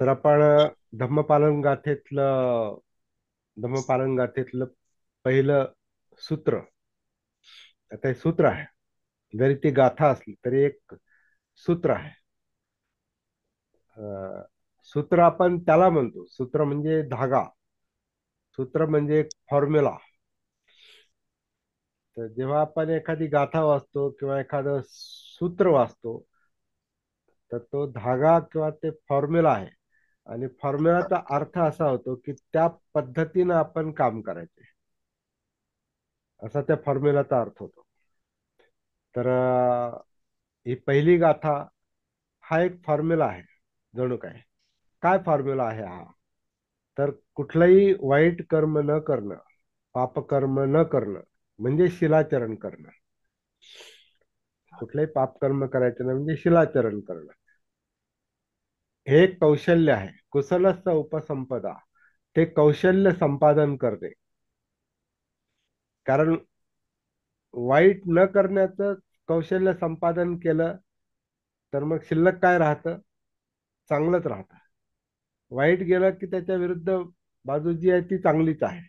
तर आपण धम्मपालन गाथेतलं धम्मपालन गाथेतलं पहिलं सूत्र. आता हे सूत्र आहे. जरी ती गाथा असली तरी एक सूत्र आहे. अं, सूत्र आपण त्याला म्हणतो. सूत्र म्हणजे धागा. सूत्र म्हणजे एक फॉर्म्युला. तर जेव्हा आपण एखादी गाथा वाचतो किंवा एखादं सूत्र वाचतो, तर तो धागा किंवा ते फॉर्म्युला आहे. आणि फॉर्म्युलाचा अर्थ असा होतो की त्या पद्धतीनं आपण काम करायचे, असा त्या फॉर्म्युलाचा अर्थ होतो. तर ही पहिली गाथा हा एक फॉर्म्युला आहे. जणू काय काय फॉर्म्युला आहे हा? तर कुठलंही वाईट कर्म न करणं, पापकर्म न करणं म्हणजे शिलाचरण करणं. कुठलंही पापकर्म करायचं नाही म्हणजे शिलाचरण करणं. हे एक कौशल्य आहे. कुशलस्ස उपसंपदा. ते कौशल्य संपादन करणे. कारण वाईट न करण्याचं कौशल्य संपादन केलं तर मग शिल्लक काय राहतं? चांगलंच राहतं. वाईट गेलं की त्याच्या विरुद्ध बाजू जी आहे ती चांगलीच आहे.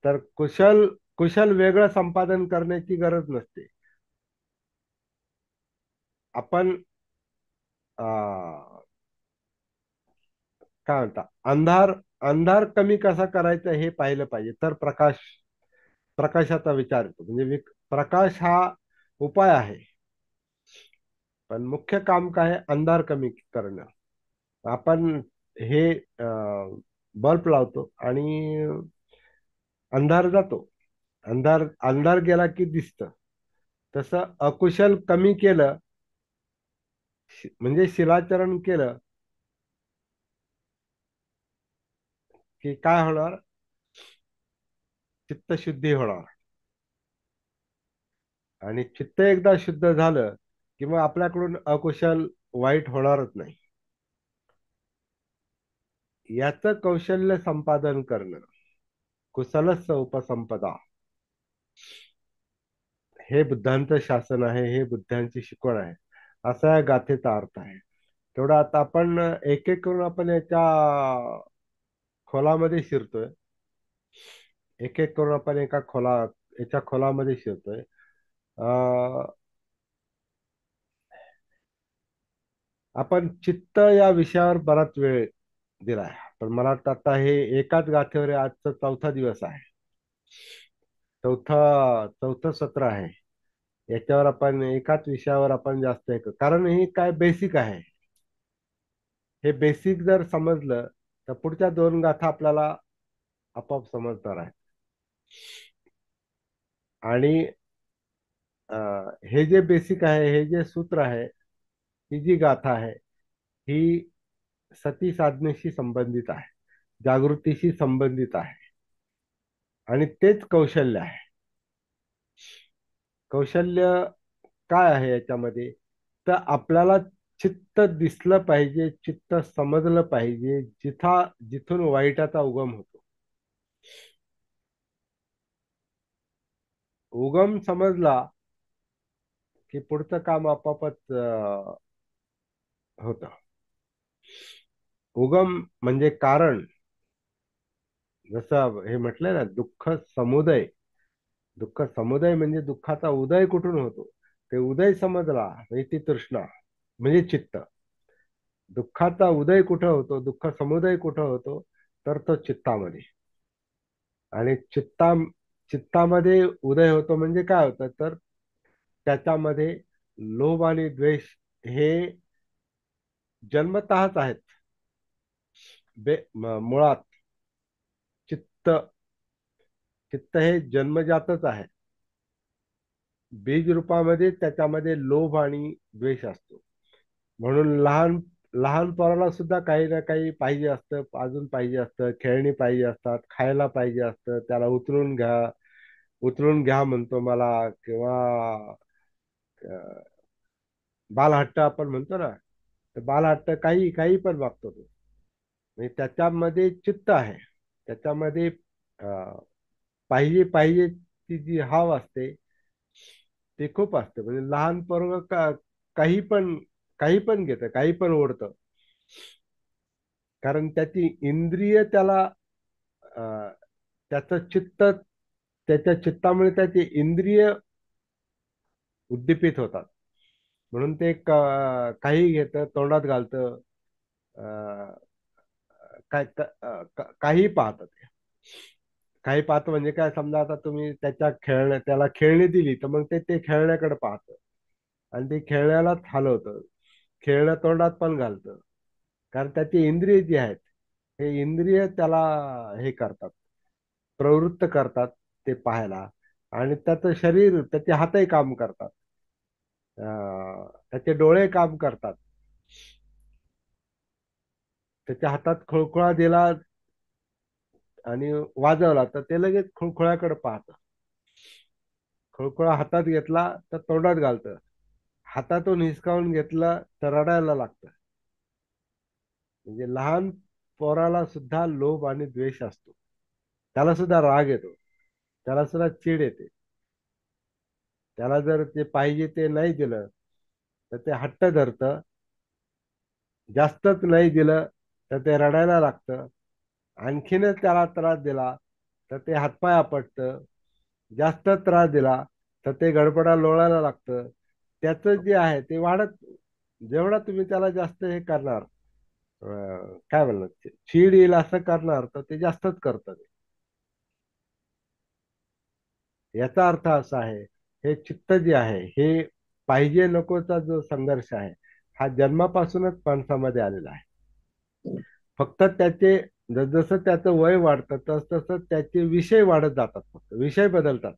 तर कुशल कुशल वेगळं संपादन करण्याची गरज नसते. आपण अं, काय म्हणता, अंधार अंधार कमी कसा करायचा हे पाहिलं पाहिजे. तर प्रकाशाचा विचार येतो. म्हणजे प्रकाश हा उपाय आहे, पण मुख्य काम काय आहे? अंधार कमी करणं. आपण हे बल्ब लावतो आणि अंधार जातो. अंधार अंधार गेला की दिसतं. तसं अकुशल कमी केलं, म्हणजे शिलाचरण केलं की काय होणार? चित्तशुद्धी होणार. आणि चित्त एकदा शुद्ध झालं की मग आपल्याकडून अकुशल वाईट होणारच नाही. याचं कौशल्य संपादन करणं, कुशलस्स उपसंपदा, हे बुद्धांचं शासन आहे. हे बुद्धांची शिकवण आहे. असा या गाथेचा अर्थ आहे. तेवढं आता आपण एक एक करून आपण याच्या खोलामध्ये शिरतोय. एक एक करून आपण याच्या खोलामध्ये शिरतोय. अं, आपण चित्त या विषयावर बराच वेळ दिलाय. पण मला वाटतं आता हे एकाच गाथेवर आजचा चौथा दिवस आहे. चौथा चौथं सत्र आहे. याच्यावर आपण एकाच विषयावर आपण जास्त कारण हे काय बेसिक आहे. हे बेसिक जर समजलं तर पुढच्या दोन गाथा आपल्याला आपोआप समजणार आहे. आणि हे जे बेसिक आहे, हे जे सूत्र आहे, ही जी गाथा आहे, ही सती साधनेशी संबंधित आहे, जागृतीशी संबंधित आहे. आणि तेच कौशल्य आहे. कौशल्य काय आहे याच्यामध्ये? तर आपल्याला चित्त दिसलं पाहिजे, चित्त समजलं पाहिजे, जिथून वाईटाचा उगम होतो. उगम समजला की पुढचं काम आपोआपच होतं. उगम म्हणजे कारण. जसं हे म्हटलंय ना, दुःख समुदय म्हणजे दुःखाचा उदय कुठून होतो? ते उदय समजला म्हणजे ती तृष्णा, म्हणजे चित्त. दुःखाचा उदय कुठं होतो, दुःख समुदय कुठं होतो? तर तो चित्तामध्ये. आणि चित्तामध्ये उदय होतो म्हणजे काय होतं? तर त्याच्यामध्ये लोभ आणि द्वेष हे जन्मतःच आहेत. मुळात चित्त चित्त हे जन्मजातच आहे. बीज रूपामध्ये त्याच्यामध्ये लोभ आणि द्वेष असतो. म्हणून लहान लहान पोराला सुद्धा काही ना काही पाहिजे असतं, अजून पाहिजे असतं, खेळणी पाहिजे असतात, खायला पाहिजे असतं. त्याला उचलून घ्या म्हणतो मला, किंवा अं, बालहट्ट आपण म्हणतो ना, तर बालहट्ट काही काही पण मागतो तो. म्हणजे त्याच्यामध्ये चित्त आहे. त्याच्यामध्ये पाहिजे पाहिजे ती जी हाव असते ते खूप असते. म्हणजे लहान पोरग काही पण काही पण घेतं, काही पण ओढतं. कारण त्याची इंद्रिय त्याला अं, त्याचं चित्त, त्याच्या चित्तामुळे त्याची इंद्रिय उद्दीपित होतात. म्हणून ते काही घेतं, तोंडात घालतं, अं, काही पाहतं ते. काही पाहतं म्हणजे काय, समजा आता तुम्ही त्याला खेळणी दिली तर मग ते ते खेळण्याकडे पाहतं आणि ते खेळण्यालाच हलवतं, खेळणं तोंडात पण घालतं. कारण त्याची इंद्रिय जी आहेत, हे इंद्रिय त्याला हे करतात, प्रवृत्त करतात ते पाहायला. आणि त्याचं शरीर, त्याचे हातही काम करतात, त्याचे डोळे काम करतात. त्याच्या हातात खुळखुळा दिला आणि वाजवला तर ते लगेच खुळखुळ्याकडे पाहतं. खुळखुळा हातात घेतला तर तोंडात घालतं, हातातून हिसकावून घेतलं तर रडायला लागतं. म्हणजे लहान पोराला सुद्धा लोभ आणि द्वेष असतो, त्याला सुद्धा राग येतो, त्याला सुद्धा चीड येते. त्याला जर ते पाहिजे ते नाही दिलं तर ते हट्ट धरतं, जास्तच नाही दिलं तर ते रडायला लागतं. आणखीनच त्याला त्रास दिला तर ते हातपाय आपटतं, जास्त त्रास दिला तर ते गडबडा लोळायला लागतं. त्याचं जे आहे ते वाढत, जेवढा तुम्ही त्याला जास्त हे करणार, काय म्हणणार, चीड येईल असं करणार, तर ते जास्तच करतं ते. याचा अर्थ असा आहे, हे चित्त जे आहे, हे पाहिजे नकोचा जो संघर्ष आहे, हा जन्मापासूनच माणसामध्ये आलेला आहे. फक्त त्याचे जसं त्याचं वय वाढतं तस तसं त्याचे विषय वाढत जातात, फक्त विषय बदलतात.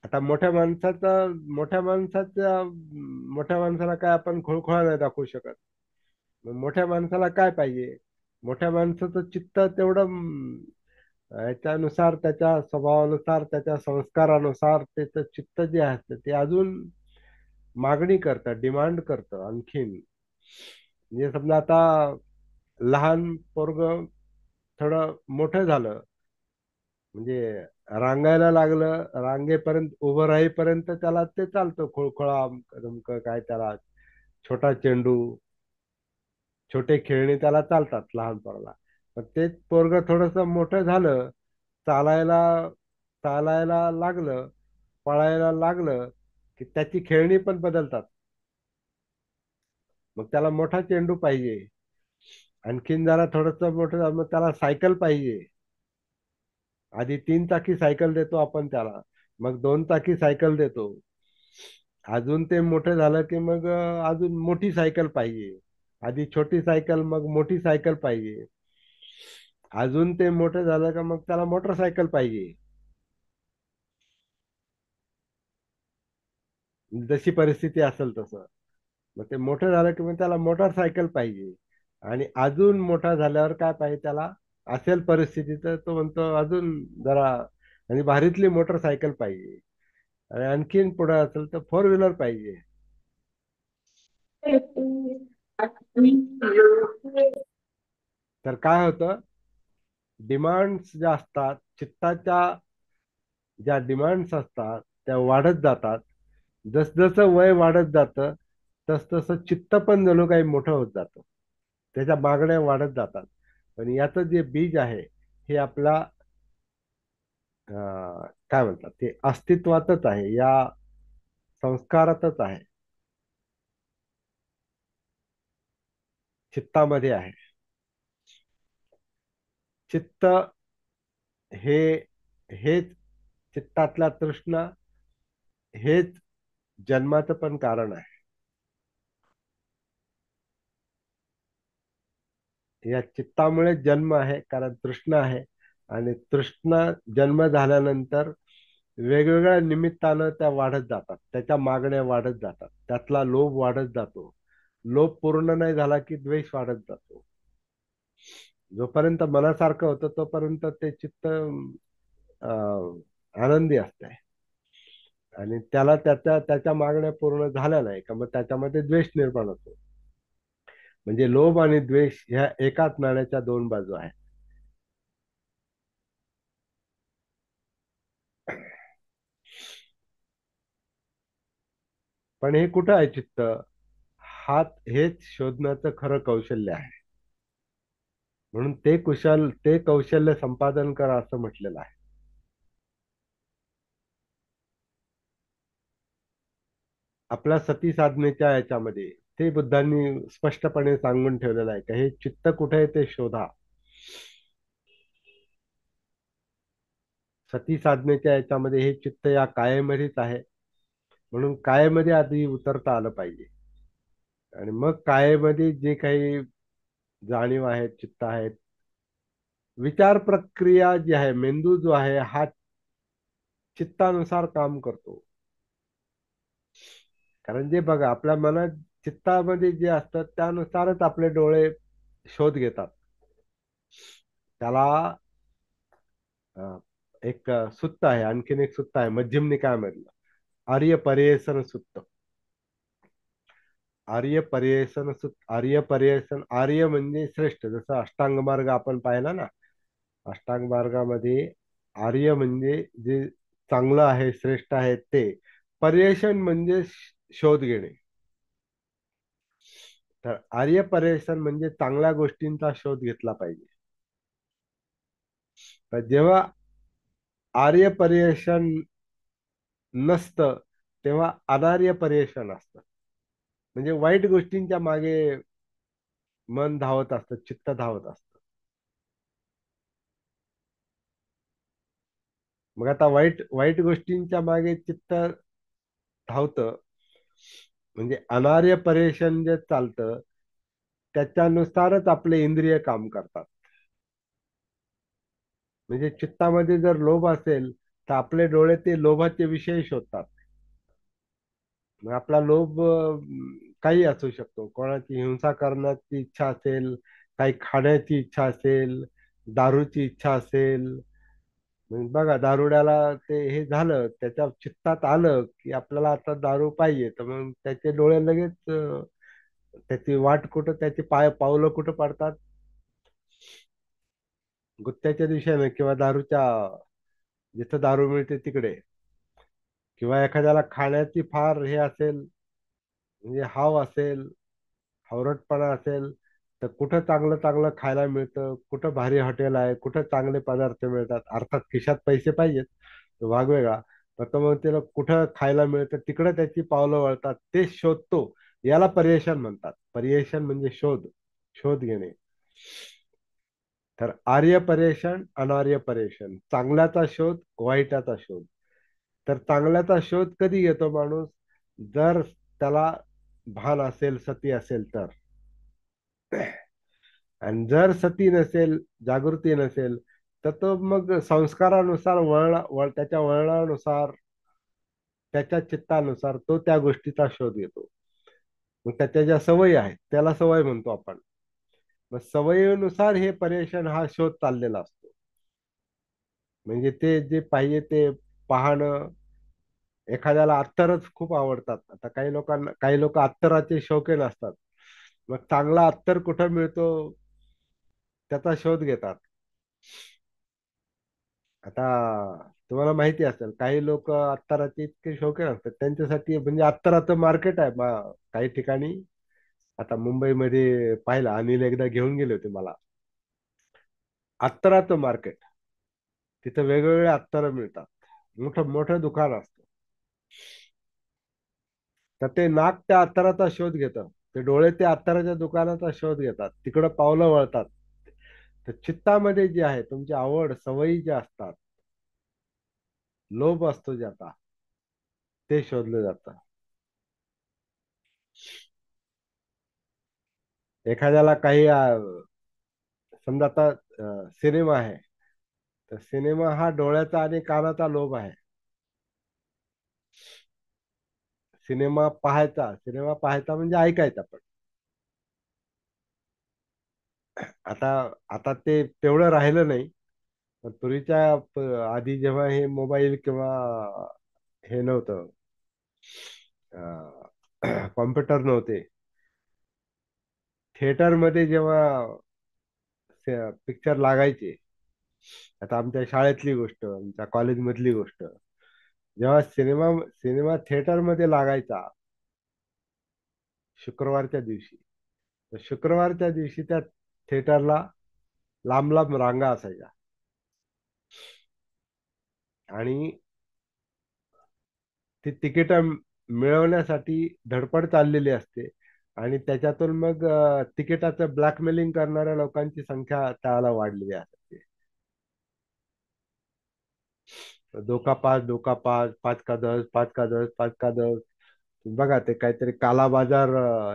आता मोठ्या माणसाला काय आपण खुळखुळा नाही दाखवू शकत. मग मोठ्या माणसाला काय पाहिजे, मोठ्या माणसाचं चित्त तेवढं याच्यानुसार, त्याच्या स्वभावानुसार, त्याच्या संस्कारानुसार त्याचं चित्त जे असतं ते अजून मागणी करतं, डिमांड करतं आणखीन. म्हणजे समजा आता लहान पोरग थोडं मोठं झालं, म्हणजे रांगायला लागलं, रांगेपर्यंत उभं राहीपर्यंत त्याला ते चालतं, खुळखुळा अमकं काय त्याला, छोटा चेंडू, छोटे खेळणे त्याला चालतात लहान पोराला. पण तेच पोरग थोडस मोठं झालं, चालायला चालायला लागलं, पळायला लागलं, की त्याची खेळणी पण बदलतात. मग त्याला मोठा चेंडू पाहिजे, आणखीन जरा थोडस मोठं झालं मग त्याला सायकल पाहिजे. आधी 3 चाकी सायकल देतो आपण त्याला, मग 2 चाकी सायकल देतो. अजून ते मोठं झालं की मग अजून मोठी सायकल पाहिजे. आधी छोटी सायकल, मग मोठी सायकल पाहिजे. अजून ते मोठं झालं का मग त्याला मोटरसायकल पाहिजे. जशी परिस्थिती असेल तसं. मग ते मोठं झालं की मग त्याला मोटरसायकल पाहिजे. आणि अजून मोठा झाल्यावर काय पाहिजे त्याला, असेल परिस्थिती तर तो म्हणतो अजून जरा आणि भारीतली मोटरसायकल पाहिजे. आणि आणखीन पुढे असेल तर 4 व्हीलर पाहिजे. तर काय होतं, डिमांड्स ज्या असतात, चित्ताच्या ज्या डिमांड्स असतात त्या वाढत जातात. जसजसं वय वाढत जातं तस तसं चित्त पण जणू काही मोठं होत जातं, त्याच्या मागण्या वाढत जातात. पण याचं जे बीज आहे, हे आपला काय म्हणतात ते अस्तित्वातच आहे, या संस्कारातच आहे, चित्तामध्ये आहे. चित्त हे हेच चित्तातला तृष्णा, हेच जन्माचं पण कारण आहे. या चित्तामुळे जन्म आहे, कारण तृष्णा आहे. आणि तृष्णा जन्म झाल्यानंतर वेगवेगळ्या निमित्तानं त्या वाढत जातात, त्याच्या मागण्या वाढत जातात, त्यातला लोभ वाढत जातो. लोभ पूर्ण नाही झाला की द्वेष वाढत जातो. जोपर्यंत मनासारखं होतं तोपर्यंत ते चित्त आनंदी असते. आणि त्याला त्याच्या त्याच्या मागण्या पूर्ण झाल्या नाही का मग त्याच्यामध्ये द्वेष निर्माण होतो. म्हणजे लोभ आणि द्वेष ह्या एकाच नाण्याच्या दोन बाजू आहेत. पण हे कुठं आहे चित्त, हात हेच शोधण्याचं खरं कौशल्य आहे. म्हणून ते कौशल्य संपादन करा असं म्हटलेलं आहे. आपल्या सती साधनेच्या याच्यामध्ये ते बुद्धांनी स्पष्टपणे सांगून ठेवलेलं आहे, की हे चित्त कुठे आहे ते शोधा. सती साधनेच्या याच्यामध्ये हे चित्त या कायेमध्येच आहे. म्हणून कायेमध्ये आधी उतरता आलं पाहिजे. आणि मग कायेमध्ये जे काही जाणीव आहेत, चित्त आहेत, विचार प्रक्रिया जी आहे, मेंदू जो आहे हा चित्तानुसार काम करतो. कारण जे बघा आपल्या मनात चित्तामध्ये जे असतं त्यानुसारच आपले डोळे शोध घेतात. त्याला अ, एक सुत्त आहे, आणखीन एक सुत्त आहे मध्यम निकायामधलं, आर्य पर्यसन सुत्त. आर्य पर्यसन, आर्य म्हणजे श्रेष्ठ. जसं अष्टांग मार्ग आपण पाहिला ना, अष्टांग मार्गामध्ये आर्य म्हणजे जे चांगलं आहे, श्रेष्ठ आहे ते. पर्यशन म्हणजे शोध घेणे. तर आर्य पर्यसन म्हणजे चांगल्या गोष्टींचा शोध घेतला पाहिजे. तर जेव्हा आर्य पर्यशन नसतं तेव्हा अनार्य पर्यशन असतं. म्हणजे वाईट गोष्टींच्या मागे मन धावत असतं, चित्त धावत असतं. मग आता वाईट वाईट गोष्टींच्या मागे चित्त धावतं, म्हणजे अनार्य पर्यशन जे चालतं त्याच्यानुसारच आपले इंद्रिय काम करतात. म्हणजे चित्तामध्ये जर लोभ असेल तर आपले डोळे ते लोभाचे विषय शोधतात. मग आपला लोभ काही असू शकतो. कोणाची हिंसा करण्याची इच्छा असेल, काही खाण्याची इच्छा असेल, दारूची इच्छा असेल. मग बघा दारुड्याला ते हे झालं, त्याच्या चित्तात आलं की आपल्याला आता दारू पाहिजे, तर मग त्याचे डोळे लगेच त्याची वाट कुठं, त्याची पावलं कुठं पडतात, गुत्त्याच्या दिशेने किंवा दारूच्या, जिथं दारू मिळते तिकडे. किंवा एखाद्याला खाण्याची फार हे असेल, म्हणजे हाव असेल, हावरटपणा असेल, तर कुठं चांगलं चांगलं खायला मिळतं, कुठं भारी हॉटेल आहे, कुठं चांगले पदार्थ मिळतात, अर्थात खिशात पैसे पाहिजेत, तो भाग वेगळा. तर मग त्याला कुठं खायला मिळतं तिकडं त्याची पावलं वळतात, ते शोधतो. याला पर्यशन म्हणतात. पर्यशन म्हणजे शोध, शोध घेणे. तर आर्य पर्यशन, अनार्य पर्यशन, चांगल्याचा शोध, वाईटाचा शोध. तर चांगल्याचा शोध कधी घेतो माणूस? जर त्याला भान असेल, सती असेल तर. आणि जर सती नसेल, जागृती नसेल, तर तो मग संस्कारानुसार त्याच्या वळणानुसार, त्याच्या चित्तानुसार तो त्या गोष्टीचा शोध घेतो. मग त्याच्या ज्या सवयी आहेत त्याला सवय म्हणतो आपण. मग सवयीनुसार हे पर्यशन हा शोध चाललेला असतो. म्हणजे ते जे पाहिजे ते पाहणं. एखाद्याला अत्तरच खूप आवडतात. आता काही लोक अत्तराचे शौकीन असतात. मग चांगला अत्तर कुठं मिळतो त्याचा शोध घेतात. आता तुम्हाला माहिती असेल, काही लोक अत्तराचे इतके शौकीन असतात, त्यांच्यासाठी म्हणजे अत्तराचं मार्केट आहे काही ठिकाणी. आता मुंबईमध्ये पाहिलं, अनिल एकदा घेऊन गेले होते मला. अत्तराचं मार्केट, तिथं वेगवेगळे अत्तर मिळतात. मोठं मोठं दुकान असतं. तर ते नाक त्या अत्तराचा शोध घेतं, ते डोळे त्या अत्तराच्या दुकानाचा शोध घेतात, तिकडं पावलं वळतात. तर चित्तामध्ये जे आहे तुमची आवड, सवयी ज्या असतात, लोभ असतो ज्याचा, ते शोधलं जातं. एखाद्याला काही समजा आता सिनेमा आहे, तर सिनेमा हा डोळ्याचा आणि कानाचा लोभ आहे. सिनेमा पाहायचा म्हणजे ऐकायचा पण. आता आता ते तेवढं राहिलं नाही. पण पूर्वीच्या आधी जेव्हा हे मोबाईल किंवा हे नव्हतं, कॉम्प्युटर नव्हते, थिएटरमध्ये जेव्हा पिक्चर लागायचे, आता आमच्या शाळेतली गोष्ट, आमच्या कॉलेजमधली गोष्ट, जेव्हा सिनेमा सिनेमा थिएटरमध्ये लागायचा, शुक्रवारच्या दिवशी. तर शुक्रवारच्या दिवशी त्या थिएटरला लांब लांब रांगा असायच्या. आणि ती तिकीट मिळवण्यासाठी धडपड चाललेली असते. आणि त्याच्यातून मग तिकिटाचं ब्लॅकमेलिंग करणाऱ्या लोकांची संख्या त्याला वाढलेली असते. दो का पाच, दो का पाच, पाच का दस, पाच का दस, पाच का दस. बघा ते काहीतरी काला बाजार,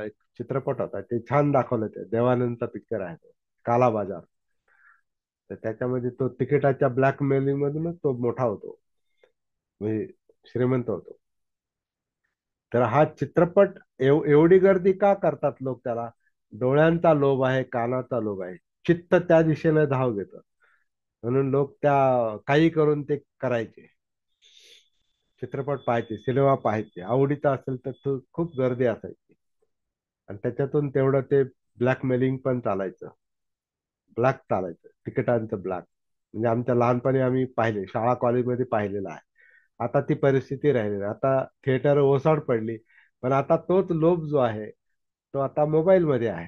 एक चित्रपट होता, ते छान दाखवलं. ते देवानंदचा पिक्चर आहे तो, काला बाजार. तर त्याच्यामध्ये तो तिकिटाच्या ब्लॅकमेलिंग मधूनच तो मोठा होतो, म्हणजे श्रीमंत होतो. तर हा चित्रपट एवढी गर्दी का करतात लोक त्याला? डोळ्यांचा लोभ आहे, कानाचा लोभ आहे. चित्त त्या दिशेने धाव घेतं, म्हणून लोक त्या काही करून ते करायचे. चित्रपट पाहायचे, सिनेमा पाहायचे. आवडीचा असेल तर तो खूप गर्दी असायची. आणि त्याच्यातून तेवढं ते ब्लॅकमेलिंग पण चालायचं. ब्लॅक चालायचं, तिकिटांचं ब्लॅक. म्हणजे आमच्या लहानपणी आम्ही पाहिले, शाळा कॉलेजमध्ये पाहिलेलं आहे. आता ती परिस्थिती राहिली नाही. आता थिएटर ओसाड पडली. पण आता तोच लोभ जो आहे, तो आता मोबाईल मध्ये आहे.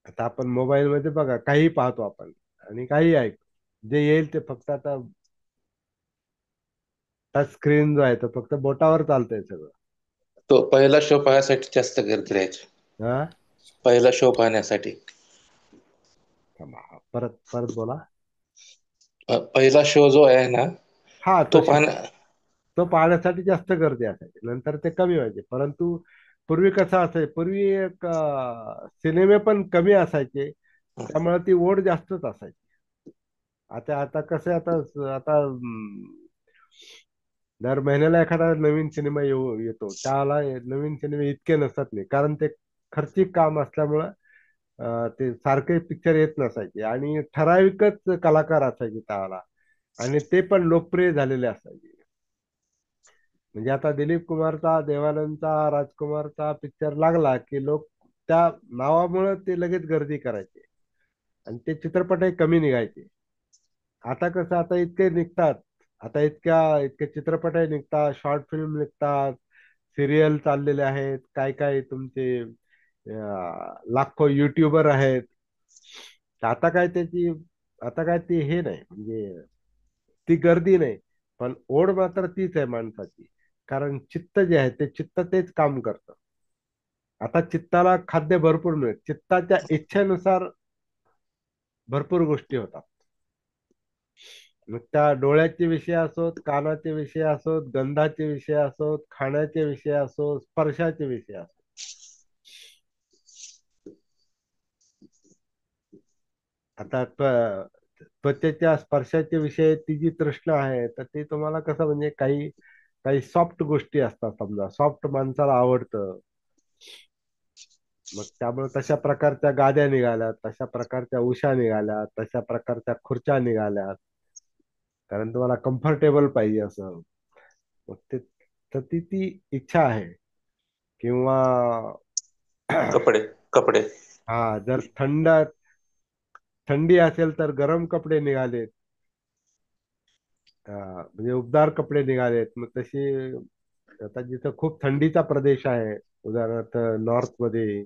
आता आपण मोबाईल मध्ये बघा, काही पाहतो आपण आणि काही ऐकतो. जे येईल ते फक्त आता टच स्क्रीन जो आहे तो फक्त बोटावर चालतंय सगळं. तो पहिला शो पाहण्यासाठी जास्त गर्दी राहायची. हा. पहिला शो पाहण्यासाठी. थांबा, परत परत बोला. पहिला शो जो आहे ना, हा, तो पाहण्या तो पाहण्यासाठी जास्त गर्दी असायची. नंतर ते कमी व्हायचे. परंतु पूर्वी कसं असायचं, पूर्वी एक सिनेमे पण कमी असायचे, त्यामुळे ती ओढ जास्तच असायची. आता आता कसं आहे, आता आता दर महिन्याला एखादा नवीन सिनेमा येतो. त्याला नवीन सिनेमे इतके नसतात नाही, कारण ते खर्चिक काम असल्यामुळं ते सारखे पिक्चर येत नसायचे. आणि ठराविकच कलाकार असायचे त्याला, आणि ते पण लोकप्रिय झालेले असायचे. म्हणजे आता दिलीप कुमारचा, देवानंदचा, राजकुमारचा पिक्चर लागला की लोक त्या नावामुळे ते लगेच गर्दी करायचे. आणि ते चित्रपटही कमी निघायचे. आता कसं, आता इतके निघतात. आता इतक्या इतके चित्रपटही निघतात, शॉर्ट फिल्म निघतात, सिरियल चाललेले आहेत, काय काय तुमचे लाखो युट्यूबर आहेत. तर आता काय त्याची, आता काय ती हे नाही, म्हणजे ती गर्दी नाही. पण ओढ मात्र तीच आहे माणसाची. कारण चित्त जे आहे, ते चित्त तेच काम करतं. आता चित्ताला खाद्य भरपूर मिळेल, चित्ताच्या इच्छेनुसार भरपूर गोष्टी होतात. मग त्या डोळ्याचे विषय असोत, कानाचे विषय असोत, गंधाचे विषय असोत, खाण्याचे विषय असोत, स्पर्शाचे विषय असोत. आता त्वचेच्या स्पर्शाचे विषय ती जी तृष्णा आहे, तर ते तुम्हाला कसं, म्हणजे काही काही सॉफ्ट गोष्टी असतात. समजा सॉफ्ट माणसाला आवडतं. मग त्यामुळे तशा प्रकारच्या गाद्या निघाल्यात, तशा प्रकारच्या उशा निघाल्यात, तशा प्रकारच्या खुर्च्या निघाल्यात. कारण तुम्हाला कम्फर्टेबल पाहिजे असं. मग ते, तर ती ती इच्छा आहे. किंवा कपडे कपडे हा, जर थंडी असेल तर गरम कपडे निघालेत. म्हणजे उबदार कपडे निघालेत. मग तशी आता जिथं खूप थंडीचा प्रदेश आहे, उदाहरणार्थ नॉर्थ मध्ये,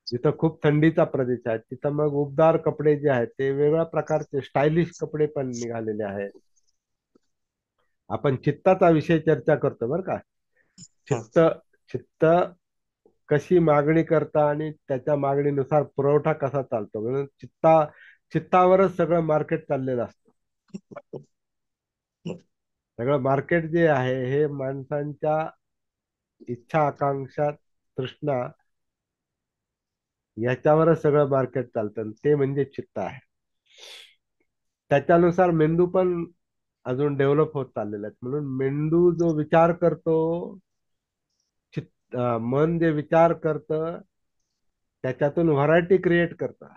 जिथं खूप थंडीचा प्रदेश आहे, तिथं मग उबदार कपडे जे आहेत ते वेगळ्या प्रकारचे स्टायलिश कपडे पण निघालेले आहेत. आपण चित्ताचा विषय चर्चा करतो बरं का. हं. चित्त, चित्त कशी मागणी करता आणि त्याच्या मागणीनुसार पुरवठा कसा चालतो, म्हणून चित्तावरच सगळं मार्केट चाललेलं असतं. सगळं मार्केट जे आहे, हे माणसांच्या इच्छा, आकांक्षा, तृष्णा याच्यावरच सगळं मार्केट चालतं, आणि ते म्हणजे चित्त आहे. त्याच्यानुसार मेंदू पण अजून डेव्हलप होत चाललेला आहे. म्हणून मेंदू जो विचार करतो, मन जे विचार करतं, त्याच्यातून व्हरायटी क्रिएट करतं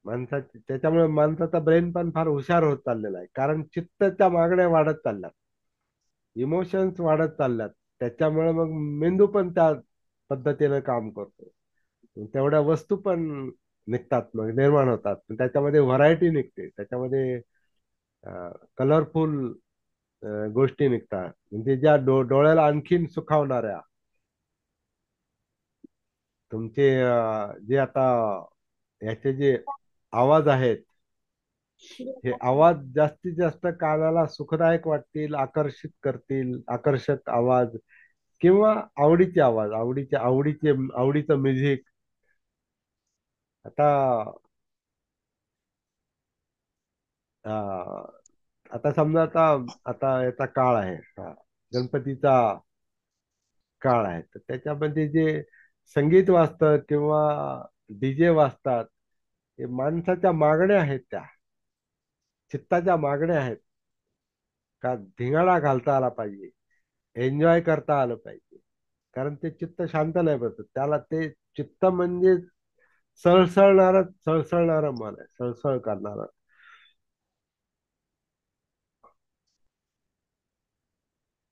माणसाची. त्याच्यामुळे माणसाचा ब्रेन पण फार हुशार होत चाललेला आहे, कारण चित्तच्या मागण्या वाढत चालल्यात, इमोशन्स वाढत चालल्यात. त्याच्यामुळे मग मेंदू पण त्या पद्धतीने काम करतो. तेवढ्या वस्तू पण निघतात, मग निर्माण होतात. त्याच्यामध्ये व्हरायटी निघते, त्याच्यामध्ये कलरफुल गोष्टी निघतात, म्हणजे ज्या डोळ्याला आणखीन सुखावणाऱ्या. तुमचे जे आता याचे जे आवाज आहेत, हे आवाज जास्तीत जास्त कानाला सुखदायक वाटतील, आकर्षित करतील, आकर्षक आवाज किंवा आवडीचे आवाज, आवडीचं म्युझिक. आता अं, आता समजा, आता आता याचा काळ आहे, गणपतीचा काळ आहे, तर त्याच्यामध्ये जे संगीत वाजतं किंवा डीजे वाजतात, हे माणसाच्या मागण्या आहेत, त्या चित्ताच्या मागण्या आहेत. का धिंगाणा घालता आला पाहिजे, एन्जॉय करता आलं पाहिजे. कारण ते चित्त शांत नाही बसत त्याला. ते चित्त म्हणजे सळसळणारं मन आहे, सळसळ करणारं.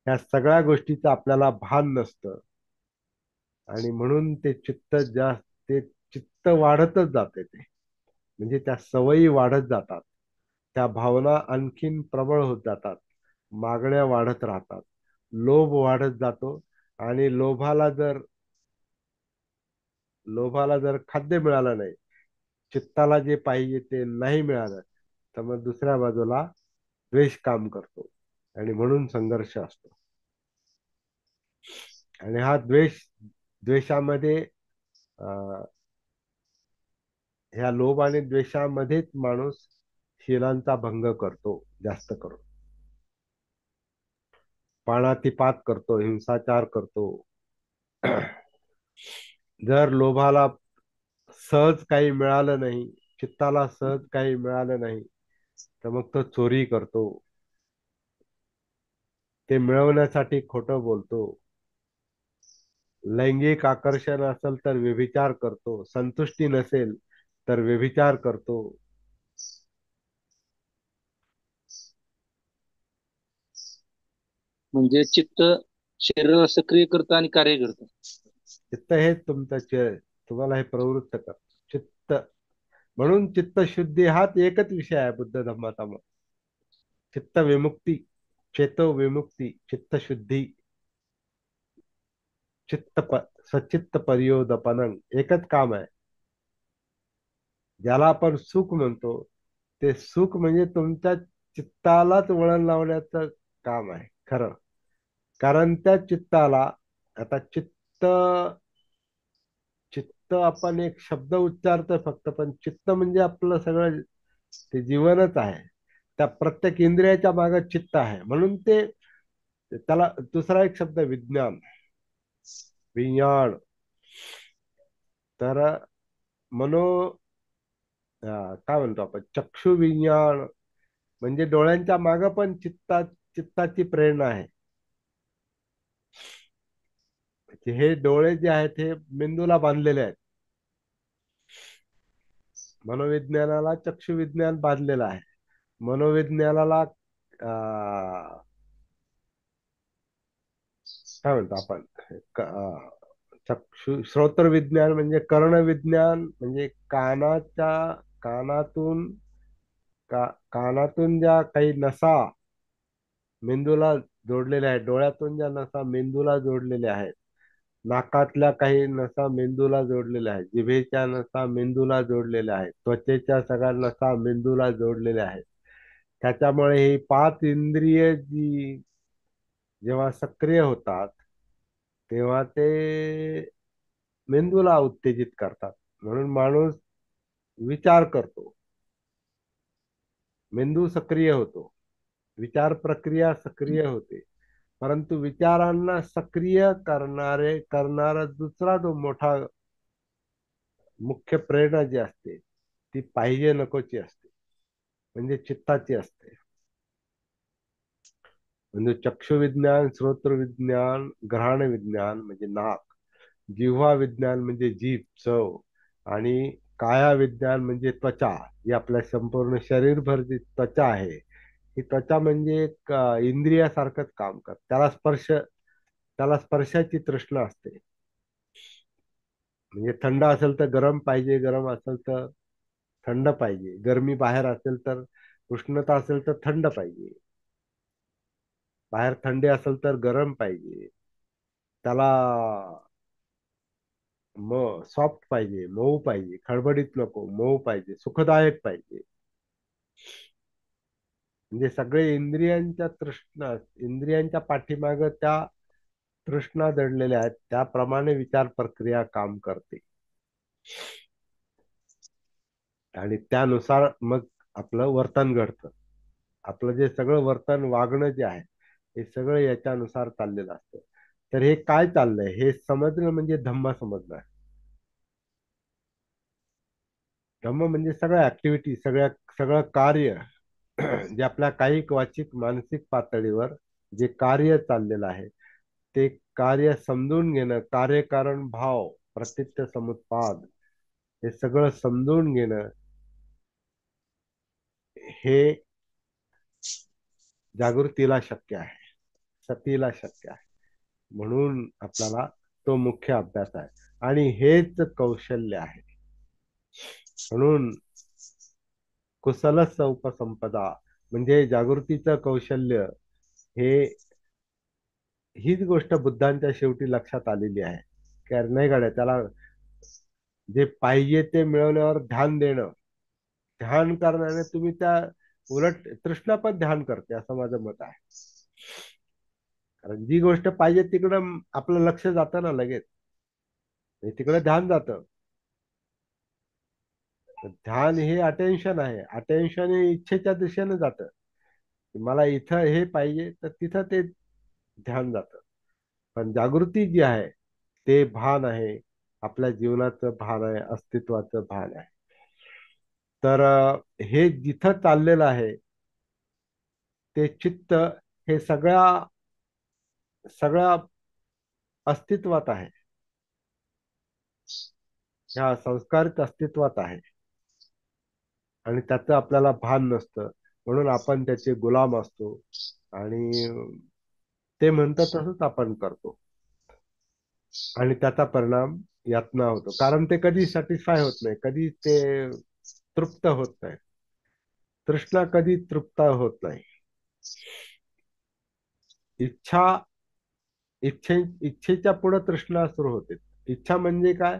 ह्या सगळ्या गोष्टीचं आपल्याला भान नसतं, आणि म्हणून ते ते चित्त वाढतच जाते. ते म्हणजे त्या सवयी वाढत जातात, त्या भावना आणखीन प्रबळ होत जातात, मागण्या वाढत राहतात, लोभ वाढत जातो. आणि लोभाला जर खाद्य मिळालं नाही, चित्ताला जे पाहिजे ते नाही मिळालं, तर मग दुसऱ्या बाजूला द्वेष काम करतो, आणि म्हणून संघर्ष असतो. आणि हा द्वेषामध्ये, अं, ह्या लोभ आणि द्वेषामध्येच माणूस शीलांचा भंग करतो, जास्त करून पाणातिपात करतो, हिंसाचार करतो. जर लोभाला सहज काही मिळालं नाही, चित्ताला सहज काही मिळालं नाही, तर मग तो चोरी करतो, ते मिळवण्यासाठी खोटं बोलतो, लैंगिक आकर्षण असेल तर व्यभिचार करतो, संतुष्टी नसेल तर व्यभिचार करतो. म्हणजे चित्त शरीराला सक्रिय करतं आणि कार्य करतं. चित्त हेच तुम्हाला हे प्रवृत्त करतो, चित्त. म्हणून चित्तशुद्धी हाच एकच विषय आहे बुद्ध धर्माचा मग. चित्त विमुक्ती, चेतो विमुक्ती, चित्तशुद्धी, सचित्त परियोदपनं, एकच काम आहे. ज्याला आपण सुख म्हणतो, ते सुख म्हणजे तुमच्या चित्तालाच वळण लावण्याचं काम आहे खरं. कारण त्या चित्ताला, आता चित्त आपण एक शब्द उच्चारतो फक्त, पण चित्त म्हणजे आपलं सगळं, ते जीवनच आहे. त्या प्रत्येक इंद्रियाच्या मागे चित्त आहे, म्हणून ते त्याला दुसरा एक शब्द विज्ञान, विज्ञान. तर मनो काय म्हणतो आपण, चक्षु विज्ञान, म्हणजे डोळ्यांच्या मागे पण चित्ताची प्रेरणा आहे. हे डोळे जे आहेत हे मेंदूला बांधलेले आहेत. मनोविज्ञानाला चक्षुविज्ञान बांधलेलं आहे. मनोविज्ञानाला काय म्हणतो आपण, श्रोत्र विज्ञान म्हणजे कर्ण विज्ञान, म्हणजे कानातून कानातून ज्या काही नसा मेंदूला जोडलेल्या आहेत, डोळ्यातून ज्या नसा मेंदूला जोडलेल्या आहेत, नाकातल्या काही नसा मेंदूला जोडलेल्या आहेत, जिभेच्या नसा मेंदूला जोडलेल्या आहेत, त्वचेच्या सगळ्या नसा मेंदूला जोडलेल्या आहेत. त्याच्यामुळे ही पाच इंद्रिय जी जेव्हा सक्रिय होतात, तेव्हा ते मेंदूला उत्तेजित करतात. म्हणून माणूस विचार करतो, मेंदू सक्रिय होतो, विचार प्रक्रिया सक्रिय होते. परंतु विचारांना सक्रिय करणारा दुसरा जो मोठा मुख्य प्रेरणा जी असते, ती पाहिजे नकोची असते, म्हणजे चित्ताची असते. म्हणजे चक्षुविज्ञान, श्रोत्रविज्ञान, घ्राण विज्ञान म्हणजे नाक, जिव्हा विज्ञान म्हणजे जीभ, चव, आणि काया विज्ञान म्हणजे त्वचा, जी आपल्या संपूर्ण शरीरभर जी त्वचा आहे, ही त्वचा म्हणजे एक इंद्रियासारखंच काम करते. त्याला स्पर्शाची तृष्णा असते. म्हणजे थंड असेल तर गरम पाहिजे, गरम असेल तर थंड पाहिजे, गरमी बाहेर असेल तर, उष्णता असेल तर थंड पाहिजे. बाहेर थंडी असेल तर गरम पाहिजे, त्याला सॉफ्ट पाहिजे, मऊ पाहिजे, खडबडीत नको, मऊ पाहिजे, सुखदायक पाहिजे. म्हणजे सगळे इंद्रियांच्या तृष्णा, इंद्रियांच्या पाठीमाग त्या तृष्णा दडलेल्या आहेत, त्याप्रमाणे विचार प्रक्रिया काम करते. आणि त्यानुसार मग आपलं वर्तन घडतं. आपलं जे सगळं वर्तन वागणं जे आहे हे सगळं याच्यानुसार चाललेलं असतं. तर हे काय चाललंय हे समजणं म्हणजे धम्म समजणं आहे. धम्म म्हणजे सगळ्या ऍक्टिव्हिटी, सगळं कार्य जे आपल्या कायिक वाचिक मानसिक पातळीवर जे कार्य चाललेलं आहे ते कार्य समजून घेणं, कार्यकारण भाव, प्रत्यक्ष समुत्पाद, हे सगळं समजून घेणं हे जागृतीला शक्य आहे, सतीला शक्य आहे. म्हणून आपल्याला तो मुख्य अभ्यास आहे आणि हेच कौशल्य आहे. म्हणून कुशलच उपसंपदा म्हणजे जागृतीचं कौशल्य हे, हीच गोष्ट बुद्धांच्या शेवटी लक्षात आलेली आहे. कारण नाही गाड्या त्याला जे पाहिजे ते मिळवण्यावर ध्यान देणं, ध्यान करण्याने तुम्ही त्या उलट तृष्णा पण ध्यान करते असं माझं मत आहे. कारण जी गोष्ट पाहिजे तिकडं आपलं लक्ष जातं ना लगेच, तिकडे ध्यान जातं. ध्यान हे अटेन्शन आहे, अटेन्शन हे इच्छेच्या दिशेने जातं. मला इथं हे पाहिजे तर तिथं ते ध्यान जातं. पण जागृती जी आहे ते भान आहे, आपल्या जीवनाचं भान आहे, अस्तित्वाचं भान आहे. तर हे जिथं चाललेलं आहे ते चित्त हे सगळ्या सगळ्या अस्तित्वात आहे, ह्या संस्कारित अस्तित्वात आहे. आणि त्याचं आपल्याला भान नसतं, म्हणून आपण त्याचे गुलाम असतो आणि ते म्हणतात तसंच आपण करतो. आणि त्याचा परिणाम यातना होतो, कारण ते कधी सॅटिस्फाय होत नाही, कधी ते तृप्त होत नाही. तृष्णा कधी तृप्त होत नाही. इच्छा, इच्छेच्या पुढे तृष्णा सुरू होते. इच्छा म्हणजे काय,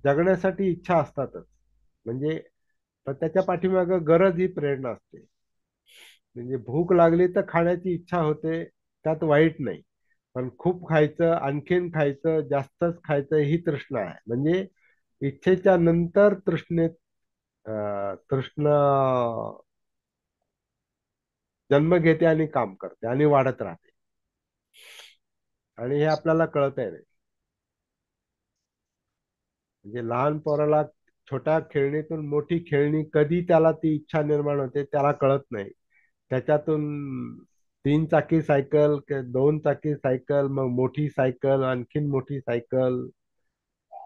जगण्यासाठी इच्छा असतातच. म्हणजे पण त्याच्या पाठीमागे गरज ही प्रेरणा असते. म्हणजे भूक लागली तर खाण्याची इच्छा होते, त्यात वाईट नाही. पण खूप खायचं, आणखीन खायचं, जास्तच खायचं ही तृष्णा आहे. म्हणजे इच्छेच्या नंतर तृष्णेत तृष्णा जन्म घेते आणि काम करते आणि वाढत राहते. आणि हे आपल्याला कळत आहे नाही. म्हणजे लहान पोराला छोट्या खेळणीतून मोठी खेळणी कधी त्याला ती इच्छा निर्माण होते त्याला कळत नाही. त्याच्यातून 3 चाकी सायकल, दोन चाकी सायकल, मग मोठी सायकल, आणखीन मोठी सायकल,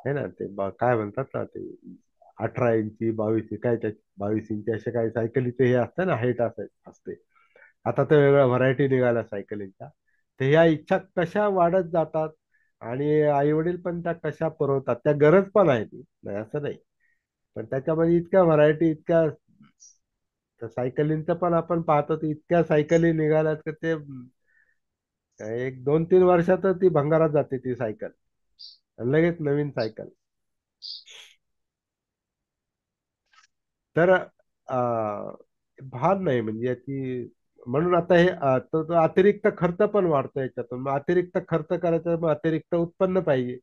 है ना ते काय म्हणतात ना ते 18 इंची 22 काय त्या 22 इंची असे काही सायकलीचे हे असतं ना, हाईट असते. आता तर वेगळ्या व्हरायटी निघाल्या सायकलींच्या. तर ह्या इच्छा कशा वाढत जातात आणि आई वडील पण त्या कशा पुरवतात, त्या गरज पण आहे ती नाही असं नाही. पण त्याच्यामध्ये इतक्या व्हरायटी, इतक्या सायकलींचं पण आपण पाहतो तर इतक्या सायकली निघाल्यात की ते एक 2-3 वर्षात ती भंगारात जाते ती सायकल, आणि लगेच नवीन सायकल. तर भान नाही म्हणजे याची. म्हणून आता हे तो अतिरिक्त खर्च पण वाढतो याच्यातून. मग अतिरिक्त खर्च करायचा, मग अतिरिक्त उत्पन्न पाहिजे.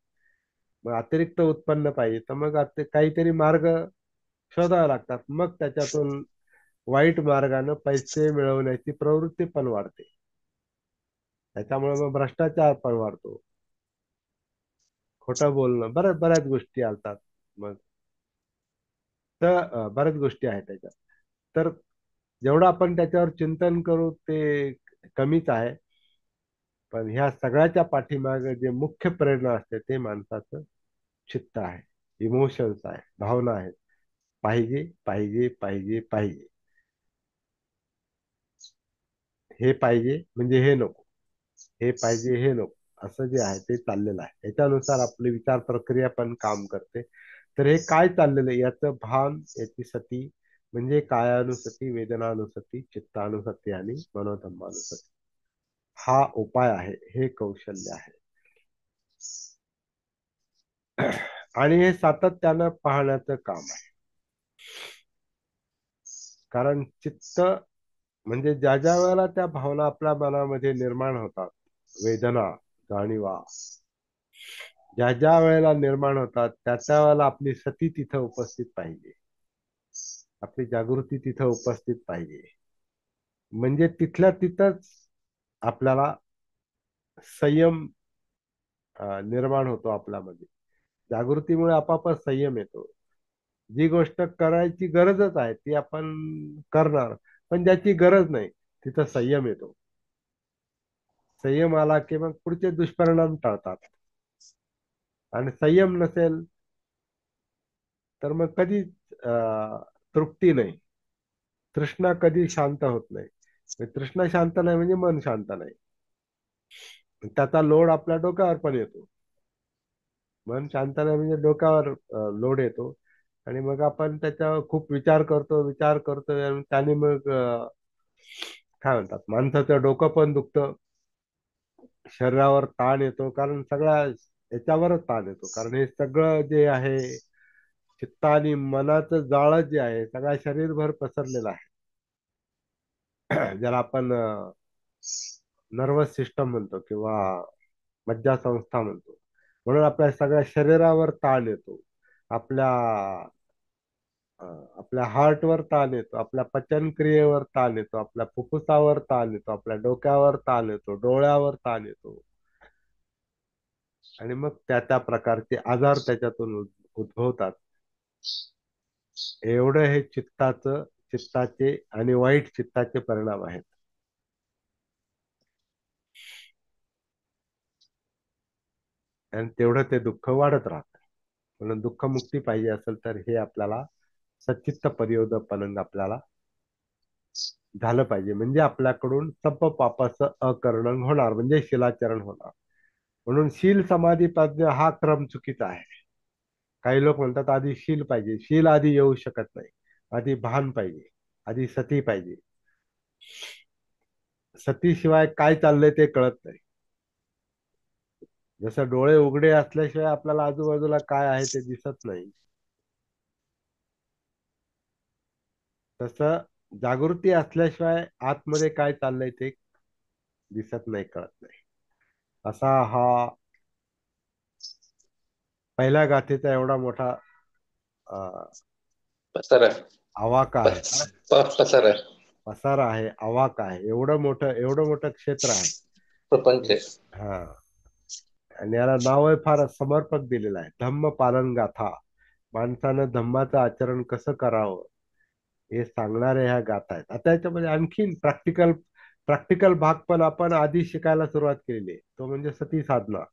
मग अतिरिक्त उत्पन्न पाहिजे तर मग काहीतरी मार्ग शोधावे लागतात. मग त्याच्यातून वाईट मार्गाने पैसे मिळवण्याची प्रवृत्ती पण वाढते. त्याच्यामुळे मग भ्रष्टाचार पण वाढतो, खोटं बोलणं, बऱ्याच बऱ्याच गोष्टी आलतात. मग तर बऱ्याच गोष्टी आहेत त्याच्यात. तर जेवढं आपण त्याच्यावर चिंतन करू ते कमीच आहे. पण ह्या सगळ्याच्या पाठीमागे जे मुख्य प्रेरणा असते ते माणसाचं चित्त आहे, इमोशन्स आहे, भावना आहेत. पाहिजे पाहिजे पाहिजे पाहिजे, हे पाहिजे म्हणजे हे नको, हे पाहिजे हे नको, असं जे आहे ते चाललेलं आहे. याच्यानुसार आपली विचार प्रक्रिया पण काम करते. तर हे काय चाललेलं आहे याचं भान, याची सती म्हणजे कायानुसती, वेदनानुसती, चित्तानुसती आणि मनोधम्मानुसती. हा उपाय आहे, हे कौशल्य आहे. आणि हे सातत्यानं पाहण्याचं काम आहे. कारण चित्त म्हणजे ज्या ज्या वेळेला त्या भावना आपल्या मनामध्ये निर्माण होतात, वेदना, जाणीवा, ज्या ज्या वेळेला निर्माण होतात त्या त्या वेळेला आपली सती तिथं उपस्थित पाहिजे, आपली जागृती तिथं उपस्थित पाहिजे. म्हणजे तिथल्या तिथंच आपल्याला संयम निर्माण होतो आपल्यामध्ये. जागृतीमुळे आपापच संयम येतो. जी गोष्ट करायची गरजच आहे ती आपण करणार, पण ज्याची गरज नाही तिथं संयम येतो. संयम आला की मग पुढचे दुष्परिणाम टळतात. आणि संयम नसेल तर मग कधीच तृप्ती नाही, तृष्णा कधी शांत होत नाही. तृष्णा शांत नाही म्हणजे मन शांत नाही. त्याचा लोड आपल्या डोक्यावर पण येतो. मन शांत नाही म्हणजे डोक्यावर लोड येतो. आणि मग आपण त्याच्यावर खूप विचार करतो आणि त्याने मग काय म्हणतात, माणसाचं डोकं पण दुखतं, शरीरावर ताण येतो. कारण सगळ्या याच्यावरच ताण येतो. कारण हे सगळं जे आहे चित्त आणि मनाचं जाळं जे आहे सगळ्या शरीरभर पसरलेलं आहे. ज्याला आपण नर्वस सिस्टम म्हणतो किंवा मज्जासंस्था म्हणतो. म्हणून आपल्या सगळ्या शरीरावर ताण येतो. आपल्या आपल्या हार्टवर ताण येतो, आपल्या पचनक्रियेवर ताण येतो, आपल्या फुफ्फुसावर ताण येतो, आपल्या डोक्यावर ताण येतो, डोळ्यावर ताण येतो. आणि मग त्या त्या प्रकारचे आजार त्याच्यातून उद्भवतात. एवढं हे चित्ताचे आणि वाईट चित्ताचे परिणाम आहेत. आणि तेवढं ते दुःख वाढत राहतं. म्हणून दुःखमुक्ती पाहिजे असेल तर हे आपल्याला सच्चित्त परियोदापनंग आपल्याला झालं पाहिजे. म्हणजे आपल्याकडून सप्प पापाचं अकरणं होणार, म्हणजे शिलाचरण होणार. म्हणून शील समाधी प्रज्ञा हा क्रम चुकीचा आहे. काही लोक म्हणतात आधी शील पाहिजे. शील आधी येऊ शकत नाही. आधी भान पाहिजे, आधी सती पाहिजे. सतीशिवाय काय चाललंय ते कळत नाही. जसं डोळे उघडे असल्याशिवाय आपल्याला आजूबाजूला काय आहे ते दिसत नाही, तसं जागृती असल्याशिवाय आतमध्ये काय चाललंय ते दिसत नाही, कळत नाही. असा हा पहिल्या गाथेचा एवढा मोठा अ, पसारा आवाका आहे, पसारा पसारा आहे, आवाका आहे. एवढं मोठं क्षेत्र आहे. प्रपंच आहे. हा. आणि याला नाव आहे फार समर्पक दिलेलं आहे, धम्म पालन गाथा. माणसानं धम्माचं आचरण कसं करावं हे सांगणाऱ्या ह्या गाथा आहेत. आता याच्यामध्ये आणखीन प्रॅक्टिकल भाग पण आपण आधी शिकायला सुरुवात केलेली आहे. तो म्हणजे सती साधना,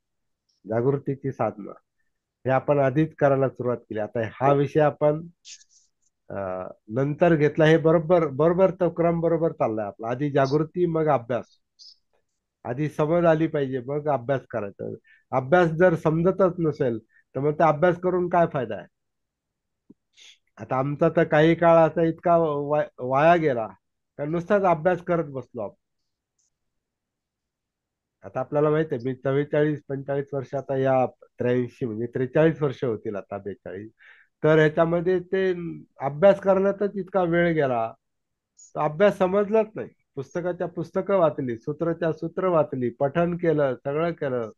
जागृतीची साधना. हे आपण आधीच करायला सुरुवात केली. आता हा विषय आपण नंतर घेतला. हे बरोबर बरोबर तो क्रम बरोबर चाललाय आपला. आधी जागृती मग अभ्यास. आधी समज आली पाहिजे मग अभ्यास करायचा. अभ्यास जर समजतच नसेल तर मग त्या अभ्यास करून काय फायदा आहे. आता आमचा तर काही काळ असा इतका वाया गेला कारण नुसताच अभ्यास करत बसलो आपण. आता आपल्याला माहिती आहे मी 44-45 वर्ष आता या 83 म्हणजे 43 वर्ष होतील आता 42. तर ह्याच्यामध्ये ते अभ्यास करण्यातच इतका वेळ गेला, तो अभ्यास समजलाच नाही. पुस्तकाच्या पुस्तकं वाचली, सूत्रच्या सूत्र वाचली, पठण केलं, सगळं केलं.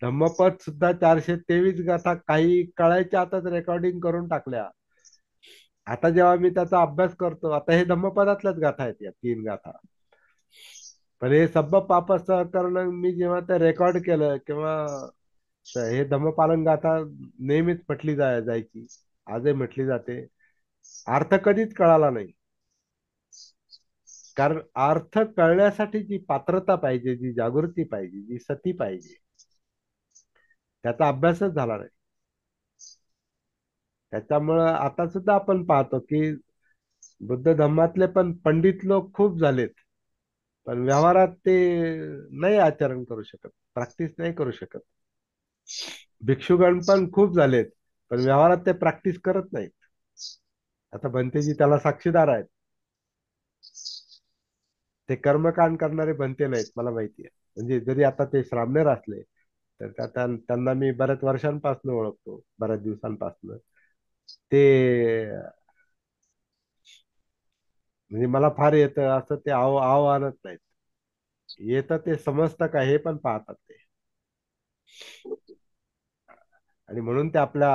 धम्मपद सुद्धा 423 गाथा काही कळायच्या आताच रेकॉर्डिंग करून टाकल्या. आता जेव्हा मी त्याचा अभ्यास करतो, आता हे धम्मपदातल्याच गाथा आहेत या 3 गाथा. पण हे सब्ब पापचं करणं मी जेव्हा ते रेकॉर्ड केलं किंवा हे धम्मपालन गाथा नेहमीच म्हटली जायची, आजही म्हटली जाते. अर्थ कधीच कळाला नाही. कारण अर्थ कळण्यासाठी जी पात्रता पाहिजे, जी जागृती पाहिजे, जी सती पाहिजे, त्याचा अभ्यासच झाला नाही. त्याच्यामुळं आता सुद्धा आपण पाहतो की बुद्ध धम्मातले पण पंडित लोक खूप झालेत, पण व्यवहारात ते नाही आचरण करू शकत, प्रॅक्टिस नाही करू शकत. भिक्षुगण पण खूप झालेत, पण व्यवहारात ते प्रॅक्टिस करत नाहीत. आता भंतेजी त्याला साक्षीदार आहेत. ते कर्मकांड करणारे बनते नाहीत, मला माहिती आहे. म्हणजे जरी आता ते श्रामणेर असले, तर त्यांना मी बऱ्याच वर्षांपासून ओळखतो, बऱ्याच दिवसांपासून. ते म्हणजे मला फार येतं असं ते आव आणत नाहीत. येतं ते समजतं का हे पण पाहतात ते. आणि म्हणून ते आपल्या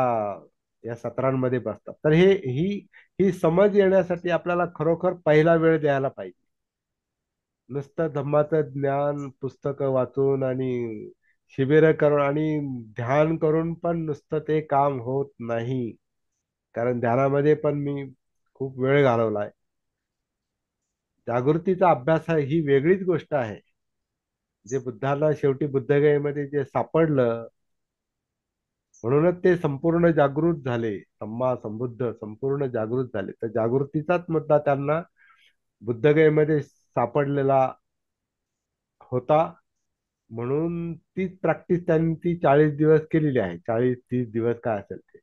या सत्रांमध्ये बसतात. तर ही ही समज येण्यासाठी आपल्याला खरोखर पहिला वेळ द्यायला पाहिजे. नुसतं धम्माचं ज्ञान पुस्तकं वाचून आणि शिबिरं करून आणि ध्यान करून पण नुसतं ते काम होत नाही. कारण ध्यानामध्ये पण मी खूप वेळ घालवलाय. जागृतीचा अभ्यास ही वेगळीच गोष्ट आहे. जे बुद्धाला शेवटी बुद्धगयेमध्ये जे सापडलं, म्हणूनच ते संपूर्ण जागृत झाले. सम्मा संबुद्ध संपूर्ण जागृत झाले. तर जागृतीचाच मुद्दा त्यांना बुद्धगयेमध्ये सापडलेला होता. म्हणून तीच प्रॅक्टिस त्यांनी ती 40 दिवस केलेली आहे. 40-30 दिवस काय असेल ते.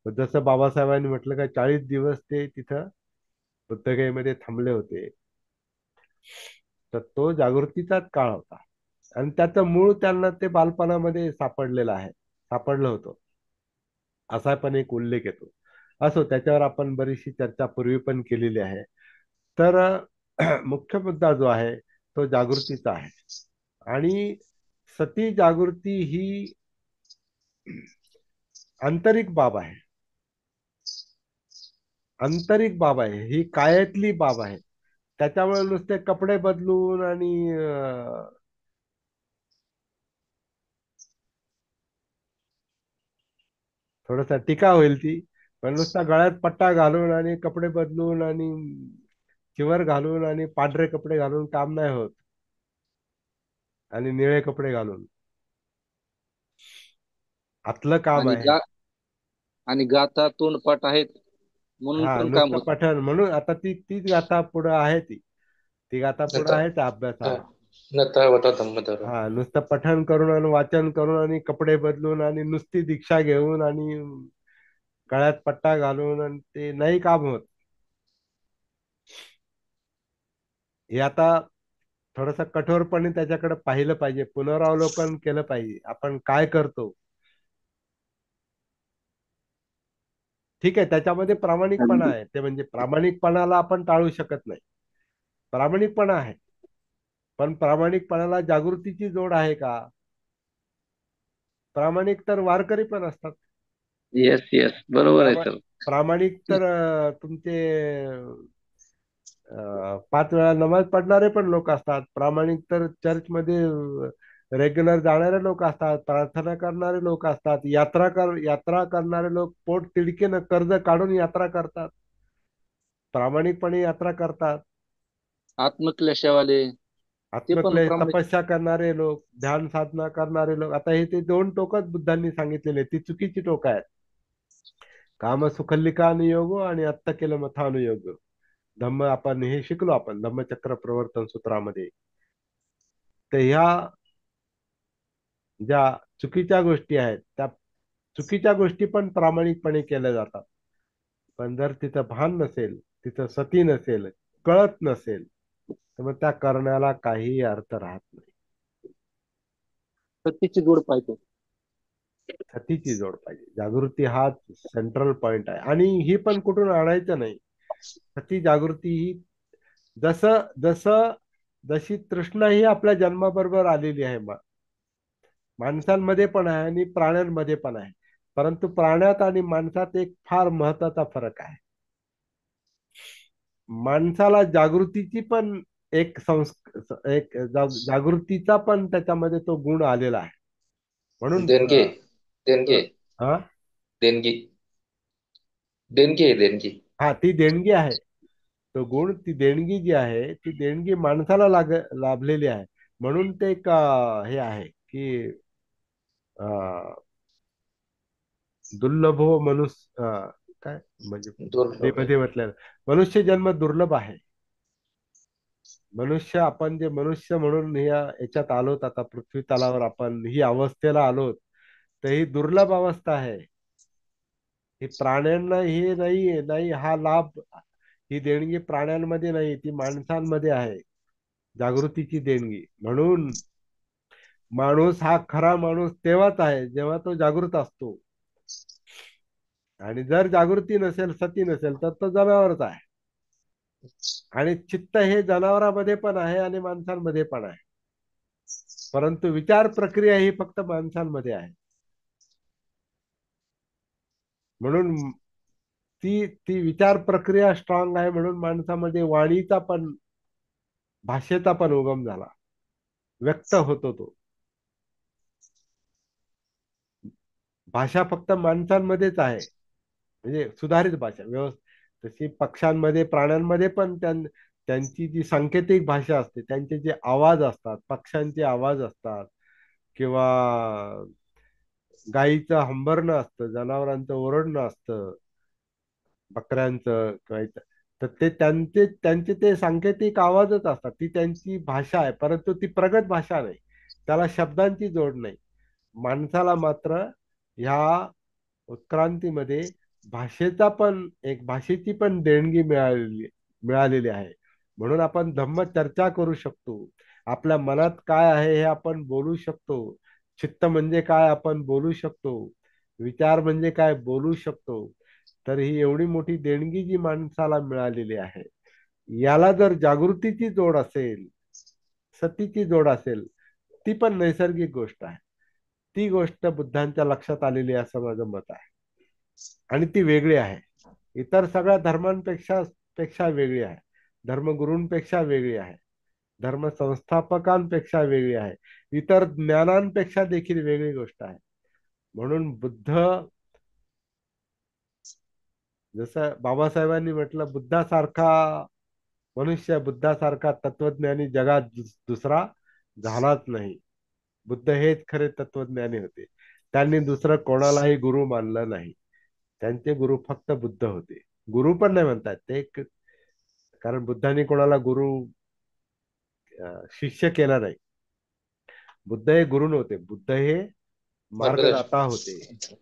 तर जसं बाबासाहेबांनी म्हटलं का 40 दिवस ते तिथं बुद्धगयेमध्ये थांबले होते. तर तो जागृतीचाच काळ होता. आणि त्याचं मूळ त्यांना ते बालपणामध्ये सापडलेलं आहे, सापडलं होतं, असा पण एक उल्लेख येतो. असो, त्याच्यावर आपण बरीचशी चर्चा पूर्वी पण केलेली आहे. तर मुख्य मुद्दा जो आहे तो जागृतीचा आहे. आणि सती जागृती ही आंतरिक बाब आहे. आंतरिक बाब आहे, ही कायातली बाब आहे. त्याच्यामुळे नुसते कपडे बदलून आणि थोडस टीका होईल ती, पण नुसता गळ्यात पट्टा घालून आणि कपडे बदलून आणि चिवर घालून आणि पांढरे कपडे घालून काम नाही होत. आणि निळे कपडे घालून आतलं काम आणि आहे. गा आणि गाता तोंडपाठ आहेत म्हणून हा, पण काम नुसतं होत नाही. पठण म्हणून आता तीच गाथा पुढं आहे. ती गाथा पुढं नता आहे त्या अभ्यासाला. नता वता धम्मधरो. हा, नुसतं पठण करून आणि वाचन करून आणि कपडे बदलून आणि नुसती दीक्षा घेऊन आणि गळ्यात पट्टा घालून आणि ते नाही काम होत. हे आता थोडस कठोरपणे त्याच्याकडे पाहिलं पाहिजे, पुनरावलोकन केलं पाहिजे, आपण काय करतो. ठीक आहे, त्याच्यामध्ये प्रामाणिकपणा आहे, ते म्हणजे प्रामाणिकपणाला आपण टाळू शकत नाही. प्रामाणिकपणा आहे, पण प्रामाणिकपणाला जागृतीची जोड आहे का? प्रामाणिक तर वारकरी पण असतात. येस येस, बरोबर आहे प्रामा- सर. प्रामाणिक तर तुमचे 5 वेळा नमाज पढणारे पण लोक असतात. प्रामाणिक तर चर्चमध्ये रेग्युलर जाणारे लोक असतात, प्रार्थना करणारे लोक असतात, यात्रा करणारे लोक पोट तिडकीनं कर्ज काढून यात्रा करतात, प्रामाणिकपणे यात्रा करतात. आत्मक्लेशवाले ते पण आत्मक्लेश प्रामाणिक. तपस्या करणारे लोक, ध्यान साधना करणारे लोक, आता हे ते दोन टोकच बुद्धांनी सांगितलेले, ती चुकीची टोक आहेत. काम सुखल्लिका अनुयोग आणि आत्ता केलं मथानुयोग. धम्म आपण हे शिकलो, आपण धम्मचक्र प्रवर्तन सूत्रामध्ये. तर ह्या ज्या चुकीच्या गोष्टी आहेत, त्या चुकीच्या गोष्टी पण प्रामाणिकपणे केल्या जातात. पण जर तिथं भान नसेल, तिथं सती नसेल, कळत नसेल, तर मग त्या करण्याला काही अर्थ राहत नाही. सत्तेची जोड पाहिजे. सतीची जोड पाहिजे. जागृती हा सेंट्रल पॉइंट आहे. आणि ही पण कुठून आणायचं नाही. सती जागृती ही जसं जसं जशी तृष्णा ही आपल्या जन्माबरोबर आलेली आहे, माणसांमध्ये पण आहे आणि प्राण्यांमध्ये पण आहे. परंतु प्राण्यात आणि माणसात एक फार महत्वाचा फरक आहे. माणसाला जागृतीची पण जागृतीचा पण त्याच्यामध्ये तो गुण आलेला आहे. म्हणून देणगी देणगी हा, देणगी देणगी आहे देणगी. हा, ती देणगी आहे. तो गुण, ती देणगी जी आहे, ती देणगी माणसाला लाभलेली आहे. म्हणून ते एक हे आहे की अं, दुर्लभो मनुष्य, काय म्हणजे दुर्लभ आहे. मध्ये म्हटलं, मनुष्य जन्म दुर्लभ आहे. मनुष्य, आपण जे मनुष्य म्हणून याच्यात आलोत, आता पृथ्वी तलावर आपण ही अवस्थेला आलोत, तर ही दुर्लभ अवस्था आहे. ही प्राण्यांना हे नाही, हा लाभ, ही देणगी प्राण्यांमध्ये नाही, ती माणसांमध्ये आहे. जागृतीची देणगी. म्हणून माणूस हा खरा माणूस तेव्हाच आहे जेव्हा तो जागृत असतो. आणि जर जागृती नसेल, सती नसेल, तर तो जनावरच आहे. आणि चित्त हे जनावरांमध्ये पण आहे आणि माणसांमध्ये पण आहे, परंतु विचार प्रक्रिया ही फक्त माणसांमध्ये आहे. म्हणून ती ती विचार प्रक्रिया स्ट्रॉंग आहे, म्हणून माणसामध्ये वाणीचा पण, भाषेचा पण उगम झाला, व्यक्त होतो तो. भाषा फक्त माणसांमध्येच आहे, म्हणजे सुधारित भाषा व्यवस्थित. तशी पक्ष्यांमध्ये, प्राण्यांमध्ये पण त्यांची जी सांकेतिक भाषा असते, त्यांचे जे आवाज असतात, पक्ष्यांचे आवाज असतात, किंवा गाईचं हंबरणं असतं, जनावरांचं ओरडणं असतं, बकऱ्यांचं किंवा तर ते त्यांचे त्यांचे ते सांकेतिक आवाजच असतात. ती त्यांची भाषा आहे, परंतु ती प्रगत भाषा नाही, त्याला शब्दांची जोड नाही. माणसाला मात्र ह्या उत्क्रांतीमध्ये भाषेचा पण, एक भाषेची पण देणगी मिळालेली आहे. म्हणून आपण धम्म चर्चा करू शकतो. आपल्या मनात काय आहे हे आपण बोलू शकतो. चित्त म्हणजे काय आपण बोलू शकतो. विचार म्हणजे काय बोलू शकतो. तर ही एवढी मोठी देणगी जी माणसाला मिळालेली आहे, याला जर जागृतीची जोड असेल, सतीची जोड असेल, ती पण नैसर्गिक गोष्ट आहे. ती गोष्ट बुद्धांच्या लक्षात आलेली आहे असं माझं मत आहे. आणि ती वेगळी आहे, इतर सगळ्या धर्मांपेक्षा पेक्षा वेगळी आहे, धर्मगुरूंपेक्षा वेगळी आहे, धर्म संस्थापकांपेक्षा वेगळी आहे, इतर ज्ञानांपेक्षा देखील वेगळी गोष्ट आहे. म्हणून बुद्ध, जसं बाबासाहेबांनी म्हटलं, बुद्धासारखा मनुष्य, बुद्धासारखा तत्वज्ञानी जगात दुसरा झालाच नाही. बुद्ध हेच खरे तत्वज्ञानी होते. त्यांनी दुसरं कोणालाही गुरु मानलं नाही. त्यांचे गुरु फक्त बुद्ध होते. गुरु पण नाही म्हणतात ते, कारण बुद्धांनी कोणाला गुरु शिष्य केला नाही. बुद्ध हे गुरु नव्हते, बुद्ध हे मार्गदाता होते. मार्गदर्शक.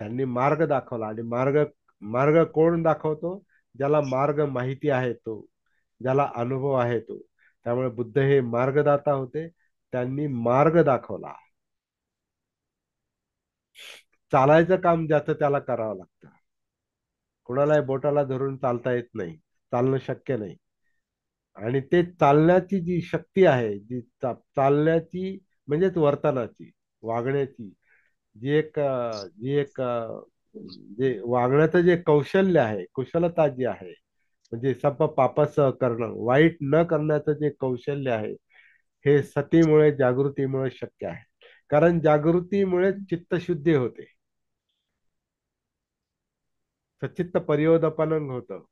त्यांनी मार्ग दाखवला. आणि मार्ग मार्ग कोण दाखवतो? ज्याला मार्ग माहिती आहे तो, ज्याला अनुभव आहे तो. त्यामुळे बुद्ध हे मार्गदाता होते. त्यांनी मार्ग दाखवला. चालायचं काम ज्याचं त्याला करावं लागतं. कुणालाही बोटाला धरून चालता येत नाही, चालणं शक्य नाही. आणि ते चालण्याची जी शक्ती आहे, जी चालण्याची म्हणजेच वर्तनाची, वागण्याची जे वागण्याचं जे कौशल्य आहे, कुशलता जी आहे, म्हणजे सप पापस करणं, वाईट न करण्याचं जे कौशल्य आहे, हे सतीमुळे, जागृतीमुळे शक्य आहे. कारण जागृतीमुळे चित्तशुद्धी होते, सचित्त परियोदपनं होतं.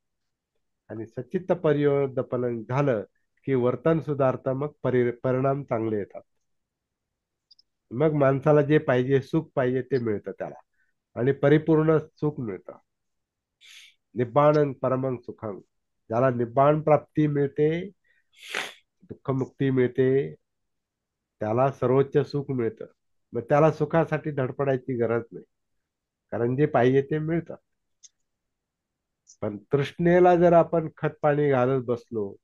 आणि सचित्त परियोदपनं झालं की वर्तन सुधारतं, मग परिणाम चांगले येतात. मग माणसाला जे पाहिजे, सुख पाहिजे, ते मिळतं त्याला. आणि परिपूर्ण सुख मिळतं. निब्बाणं परमं सुखं, ज्याला निब्बाण प्राप्ती मिळते, दुःखमुक्ती मिळते, त्याला सर्वोच्च सुख मिळतं. मग त्याला सुखासाठी धडपडायची गरज नाही, कारण जे पाहिजे ते मिळतं. पण तृष्णेला जर आपण खतपाणी घालत बसलो,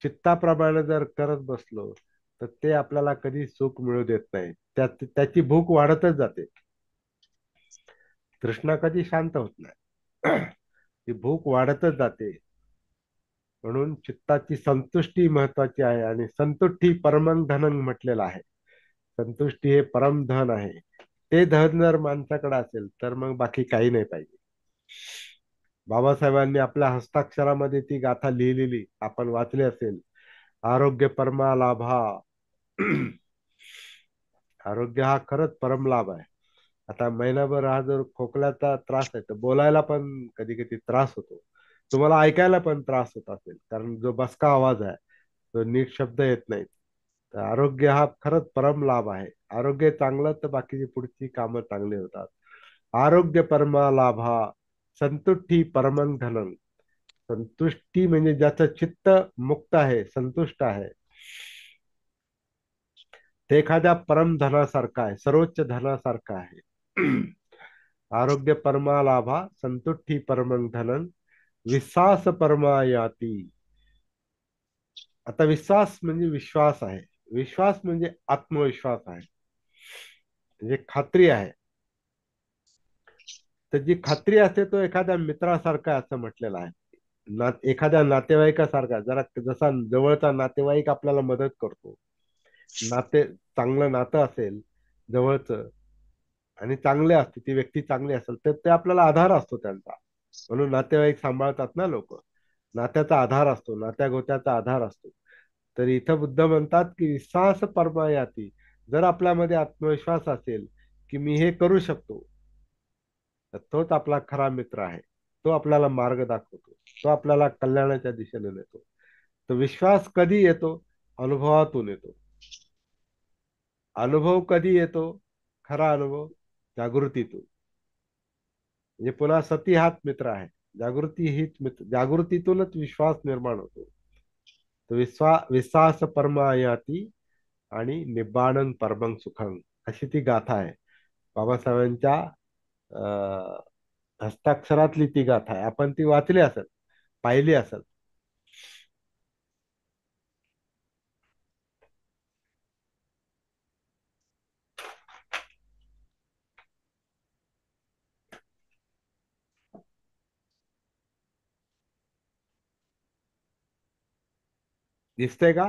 चित्ताप्रमाणे जर करत बसलो, तर ते आपल्याला कधी सुख मिळू देत नाही. त्याची भूक वाढतच जाते. तृष्णा कधी शांत होत नाही, ती भूक वाढतच जाते. म्हणून चित्ताची संतुष्टी महत्वाची आहे. आणि संतुष्टी परमं धनं म्हटलेलं आहे. संतुष्टी हे परम धन आहे. ते धन जर माणसाकडे असेल तर मग बाकी काही नाही पाहिजे. बाबासाहेबांनी आपल्या हस्ताक्षरामध्ये ती गाथा लिहिलेली आपण वाचली असेल, आरोग्य परमा लाभा. आरोग्य हा खरंच परम लाभ आहे. आता महिनाभर हा जर खोकल्याचा त्रास आहे, तर बोलायला पण कधी कधी त्रास होतो, तुम्हाला ऐकायला पण त्रास होत असेल, कारण जो बसका आवाज आहे, तो नीट शब्द येत नाही. तर आरोग्य हा खरंच परम लाभ आहे. आरोग्य चांगलं तर बाकीची पुढची कामं चांगली होतात. आरोग्य परमा लाभा, संतुष्टी परमं धनं. संतुष्टी म्हणजे ज्याचं चित्त मुक्त आहे, संतुष्ट आहे, ते एखाद्या परम धनासारखा आहे, सर्वोच्च धनासारखा आहे. आरोग्य परमा लाभा, संतुष्टी परमं धनं, विश्वास परमा याती. आता विश्वास म्हणजे विश्वास आहे. विश्वास म्हणजे आत्मविश्वास आहे, म्हणजे खात्री आहे. तर जी खात्री असते तो एखाद्या मित्रासारखा असं म्हटलेलं आहे. एखाद्या नातेवाईकासारखा, जरा जसा जवळचा नातेवाईक आपल्याला मदत करतो, चांगलं नातं असेल जवळचं, आणि चांगले असते ती व्यक्ती, चांगली असेल तर ते आपल्याला आधार असतो त्यांचा. म्हणून नातेवाईक सांभाळतात ना लोक. नात्याचा आधार असतो, नात्या गोत्याचा आधार असतो. तर इथं बुद्ध म्हणतात की विश्वास परमायाती. जर आपल्यामध्ये आत्मविश्वास असेल की मी हे करू शकतो, तर तोच आपला खरा मित्र आहे. तो आपल्याला मार्ग दाखवतो, तो आपल्याला कल्याणाच्या दिशेने नेतो. तर विश्वास कधी येतो? अनुभवातून येतो. अनुभव कधी येतो? खरा अनुभव जागृतीतून. म्हणजे पुन्हा सती हाच मित्र आहे. जागृती हीच मित्र, जागृतीतूनच विश्वास निर्माण होतो. तर विश्वास परमायाती आणि निब्बाणं परमं सुखं, अशी ती गाथा आहे. बाबासाहेबांच्या अं, हस्ताक्षरातली ती गाथा आहे. आपण ती वाचली असेल, पाहिली असेल. दिसतंय का?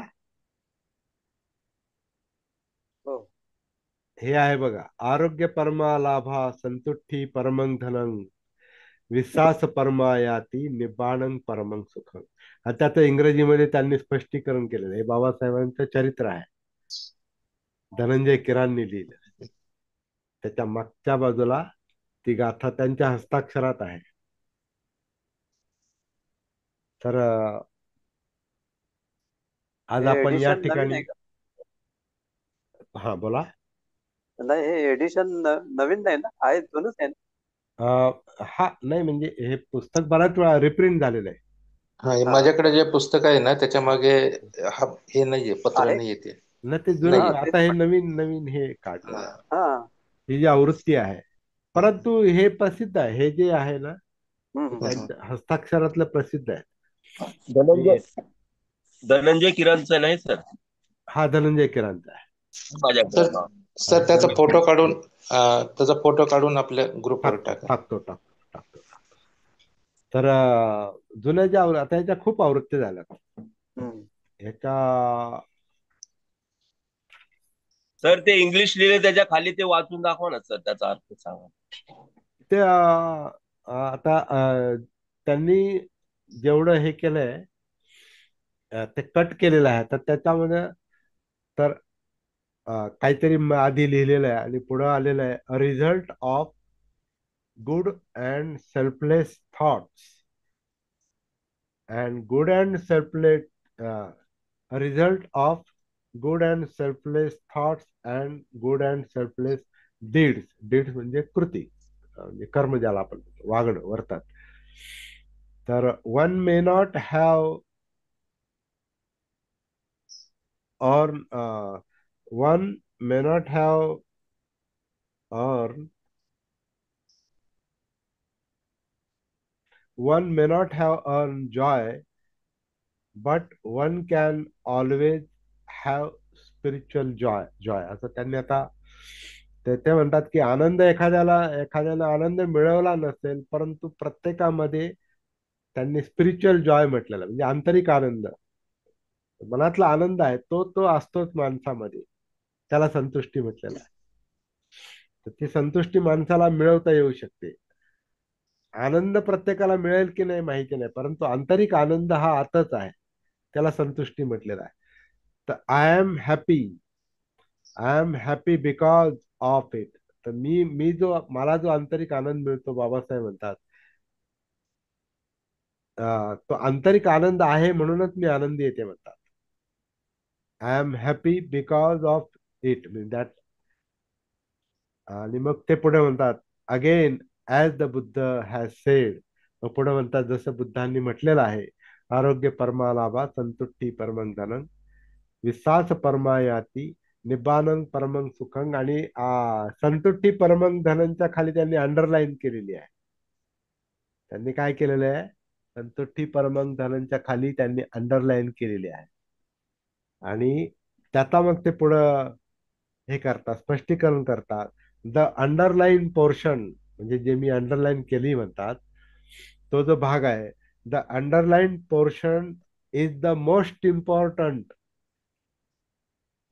हो. हे आहे बघा. आरोग्य परमा लाभा संतुष्टी परमं धनं, विश्वास परमायाती निब्बाणं परमं सुखं. आता त्याचं इंग्रजीमध्ये त्यांनी स्पष्टीकरण केलेलं आहे. हे बाबासाहेबांचं चरित्र आहे, धनंजय किरांनी लिहिलं. त्याच्या मागच्या बाजूला ती गाथा त्यांच्या हस्ताक्षरात आहे. तर आज हे आपण या एडिशन नवीन ठिकाणी. आहे का? हा बोला. नाही, हे एडिशन नवीन नाही ना, आहे जुनच आहे ना? हा नाही, म्हणजे हे पुस्तक बऱ्याच वेळा रिप्रिंट झालेलं आहे. हा, हे हा माझ्याकडे जे पुस्तक आहे ना त्याच्या मागे हा हे नाहीये, पत्र आहे. नाहीये ते. ना ते हा जुनं, नाहीये. तेच आता हे म्हटलं. नवीन नवीन हे हा. काढलेलं आहे. हा. ही जी आवृत्ती आहे, परंतु हे प्रसिद्ध आहे, हे जे आहे ना, हे हम्म. हम्म. त्यांच्या हस्ताक्षरातलं प्रसिद्ध आहे. धनंजय मी धनंजय किरणचं नाही सर हा धनंजय किरांचा आहे. माझ्याकडे. सर हा. हा, सर त्याचा फोटो काढून त्याचा फोटो काढून आपल्या ग्रुपवर टाकतो टाका. टाकतो टाकतो टाकतो. तर जुन्या ज्या आता ह्याच्या खूप आवृत्ती झाल्या. हम्म. ह्याच्या सर ते इंग्लिश लिहिले त्याच्या खाली ते वाचून दाखवा ना सर, त्याचा अर्थ सांगा. ते आता त्यांनी जेवढं हे केलंय, ते कट केलेलं आहे. तर त्याच्यामध्ये तर काहीतरी आधी लिहिलेलं आहे आणि पुढं आलेलं आहे, a result of good and selfless thoughts and good and selfless, result of good and selfless thoughts and good and selfless deeds. Deeds म्हणजे कृती, म्हणजे कर्म, ज्याला आपण वागणं, वर्तात. तर one may not have or one may not have or one may not have earned joy, but one can always have spiritual joy. असं त्यांनी आता ते म्हणतात की आनंद, एखाद्याला आनंद मिळवला नसेल, परंतु प्रत्येकामध्ये त्यांनी स्पिरिच्युअल जॉय म्हटलेला, म्हणजे आंतरिक आनंद, मनातला आनंद आहे, तो तो असतोच माणसामध्ये. त्याला संतुष्टी म्हटलेला आहे. तर ती संतुष्टी माणसाला मिळवता येऊ शकते. आनंद प्रत्येकाला मिळेल की नाही माहिती नाही, परंतु आंतरिक आनंद हा आतच आहे, त्याला संतुष्टी म्हटलेला आहे. तर I am happy because of it. तर मला जो आंतरिक आनंद मिळतो, बाबासाहेब म्हणतात, तो आंतरिक आनंद आहे म्हणूनच मी आनंदी येते म्हणतात. I am happy because of it mean that. आणि मग ते पुढे म्हणतात, again as the Buddha has sed. मग पुढे म्हणतात, जसं बुद्धांनी म्हटलेलं आहे, आरोग्य परमालाभा संतुष्टी परमं धनं, विश्वास परमायाती निब्बाणं परमं सुखं. आणि संतुष्टी परमं धनंच्या खाली त्यांनी अंडरलाईन केलेली आहे. त्यांनी काय केलेलं आहे? संतुष्टी परमं धनंच्या खाली त्यांनी अंडरलाईन केलेली आहे. आणि त्याचा मग ते पुढं हे करतात, स्पष्टीकरण करतात. द अंडरलाईन पोर्शन, म्हणजे जे मी अंडरलाईन केली म्हणतात, तो जो भाग आहे, the underline portion is the most important.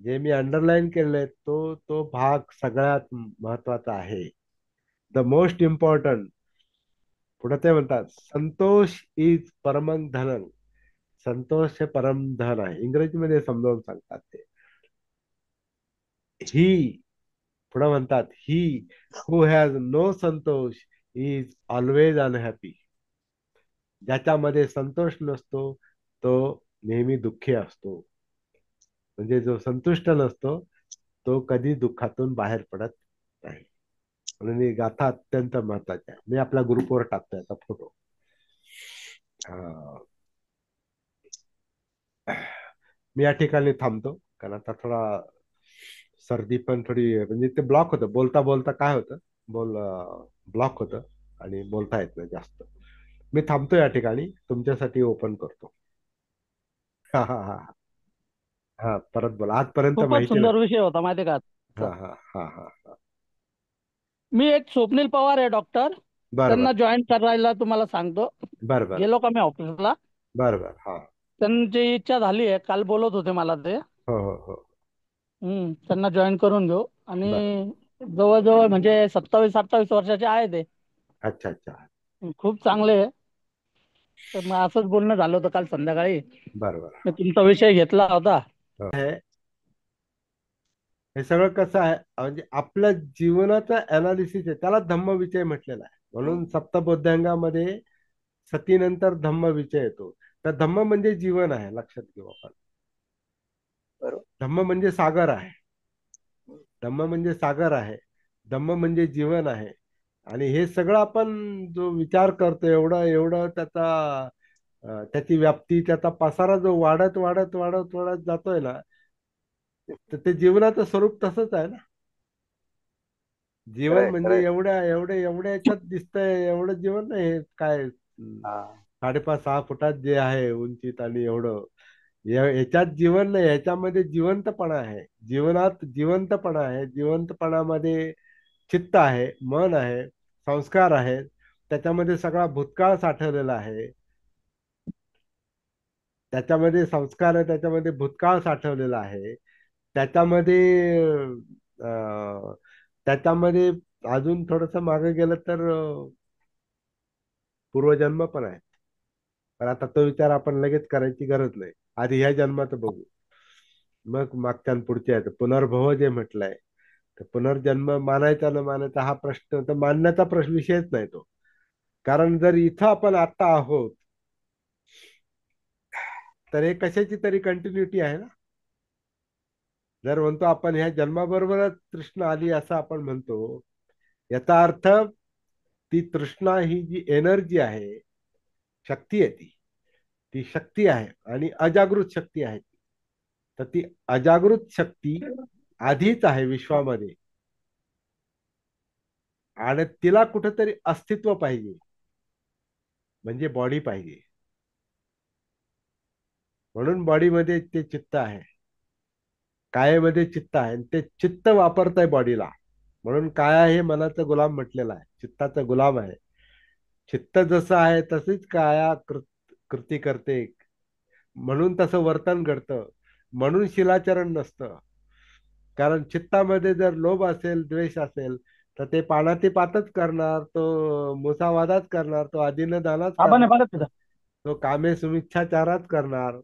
जे मी अंडरलाईन केलंय तो भाग सगळ्यात महत्वाचा आहे. The most important. पुढे ते म्हणतात, संतोष इज परमं धनम. संतोष हे परम धन आहे, इंग्रजीमध्ये समजावून सांगतात ते. ही, पुढे म्हणतात, ही हू हॅज नो संतोष इज ऑलवेज अनहॅपी. ज्याच्यामध्ये संतोष नसतो तो नेहमी दुःखी असतो. म्हणजे जो संतुष्ट नसतो तो कधी दुःखातून बाहेर पडत नाही. म्हणून ही गाथा अत्यंत महत्वाची आहे. मी आपल्या ग्रुपवर टाकतोय आता फोटो. मी या ठिकाणी थांबतो, कारण आता थोडा सर्दी पण थोडी, म्हणजे ते ब्लॉक होतं, बोलता बोलता काय होतं, बोल ब्लॉक होतं आणि बोलता येत नाही जास्त. मी थांबतो या ठिकाणी, तुमच्यासाठी ओपन करतो. हा हा हा हा, परत बोला. आजपर्यंत खूपच माहिती सुंदर नव्हतं. विषय होता माहिती का हा आजचा. हा हा हा हा. मी एक स्वप्नील पवार आहे डॉक्टर, बरं त्यांना बरं जॉईन करायला तुम्हाला सांगतो. बरं बरं गेलो का मी ऑफिसला, बरं बरं. हा. त्यांची इच्छा झाली आहे, काल बोलत होते मला ते. हो हो हो. त्यांना जॉईन करून घेऊ. बरं. आणि जवळजवळ म्हणजे 27-28 वर्षाचे आहे ते. अच्छा अच्छा. खूप चांगले आहे. तर मग असंच बोलणं झालं होतं काल संध्याकाळी, बरं बरं. मी तुमचा विषय घेतला होता. हो. हे सगळं कसं आहे, म्हणजे आपल्या जीवनाचा अनालिसिस आहे, त्याला धम्मविचय म्हटलेला आहे. म्हणून सप्तबोधांगामध्ये सतीनंतर धम्मविचय येतो. तर धम्म म्हणजे जीवन आहे, लक्षात घेऊ आपण. बरोबर. धम्म म्हणजे सागर आहे. धम्म म्हणजे सागर आहे. धम्म म्हणजे जीवन आहे. आणि हे सगळं आपण जो विचार करतो, एवढं एवढं त्याची व्याप्ती, त्याचा पसारा जो वाढत वाढत वाढत वाढत जातोय ना, तर ते जीवनाचं स्वरूप तसंच आहे ना. जीवन खरंय म्हणजे खरंय. एवढ्या एवढ्या एवढ्या याच्यात दिसतंय, एवढं जीवन नाही. हे काय हा 5.5-6 फुटात जे आहे उंचीत, आणि एवढं याच्यात जीवन नाही. याच्यामध्ये जिवंतपणा आहे. जीवनात जिवंतपणा आहे. जिवंतपणामध्ये चित्त आहे, मन आहे, संस्कार आहेत. त्याच्यामध्ये सगळा भूतकाळ साठवलेला आहे. त्याच्यामध्ये संस्कार आहे, त्याच्यामध्ये भूतकाळ साठवलेला आहे. त्याच्यामध्ये त्याच्यामध्ये अजून थोडस मागे गेलं तर पूर्वजन्म पण आहे. पण आता तो विचार आपण लगेच करायची गरज नाही. आधी ह्या जन्मात बघू, मग मागच्या आणि पुढच्या आहेत. पुनर्भव जे म्हटलंय, तर पुनर्जन्म मानायचा न मानायचा हा प्रश्न, तर मानण्याचा प्रश्न विषयच नाही तो. कारण जर इथं आपण आता आहोत, तर हे कशाची तरी कंटिन्युटी आहे ना. जर म्हणतो आपण ह्या जन्माबरोबरच तृष्णा आली असं आपण म्हणतो, याचा अर्थ ती तृष्णा ही जी एनर्जी आहे, शक्ती आहे, ती ती शक्ती आहे आणि अजागृत शक्ती आहे. तर ती अजागृत शक्ती आधीच आहे विश्वामध्ये, आणि तिला कुठंतरी अस्तित्व पाहिजे, म्हणजे बॉडी पाहिजे. म्हणून बॉडीमध्ये ते चित्त आहे, कायेमध्ये चित्त आहे, आणि ते चित्त वापरतंय बॉडीला. म्हणून काया हे मनाचा गुलाम म्हटलेला आहे, चित्ताचा गुलाम आहे. चित्त जसं आहे तशीच काया कृती करते. म्हणून तसं वर्तन घडतं. म्हणून शिलाचरण नसतं. कारण चित्तामध्ये जर लोभ असेल, द्वेष असेल, तर ते पानातिपातच करणार, तो मुसावादाच करणार, तो अधीनदानाच आपण करणार, बघत तिथं. तो कामे सुमिच्छाचाराच करणार,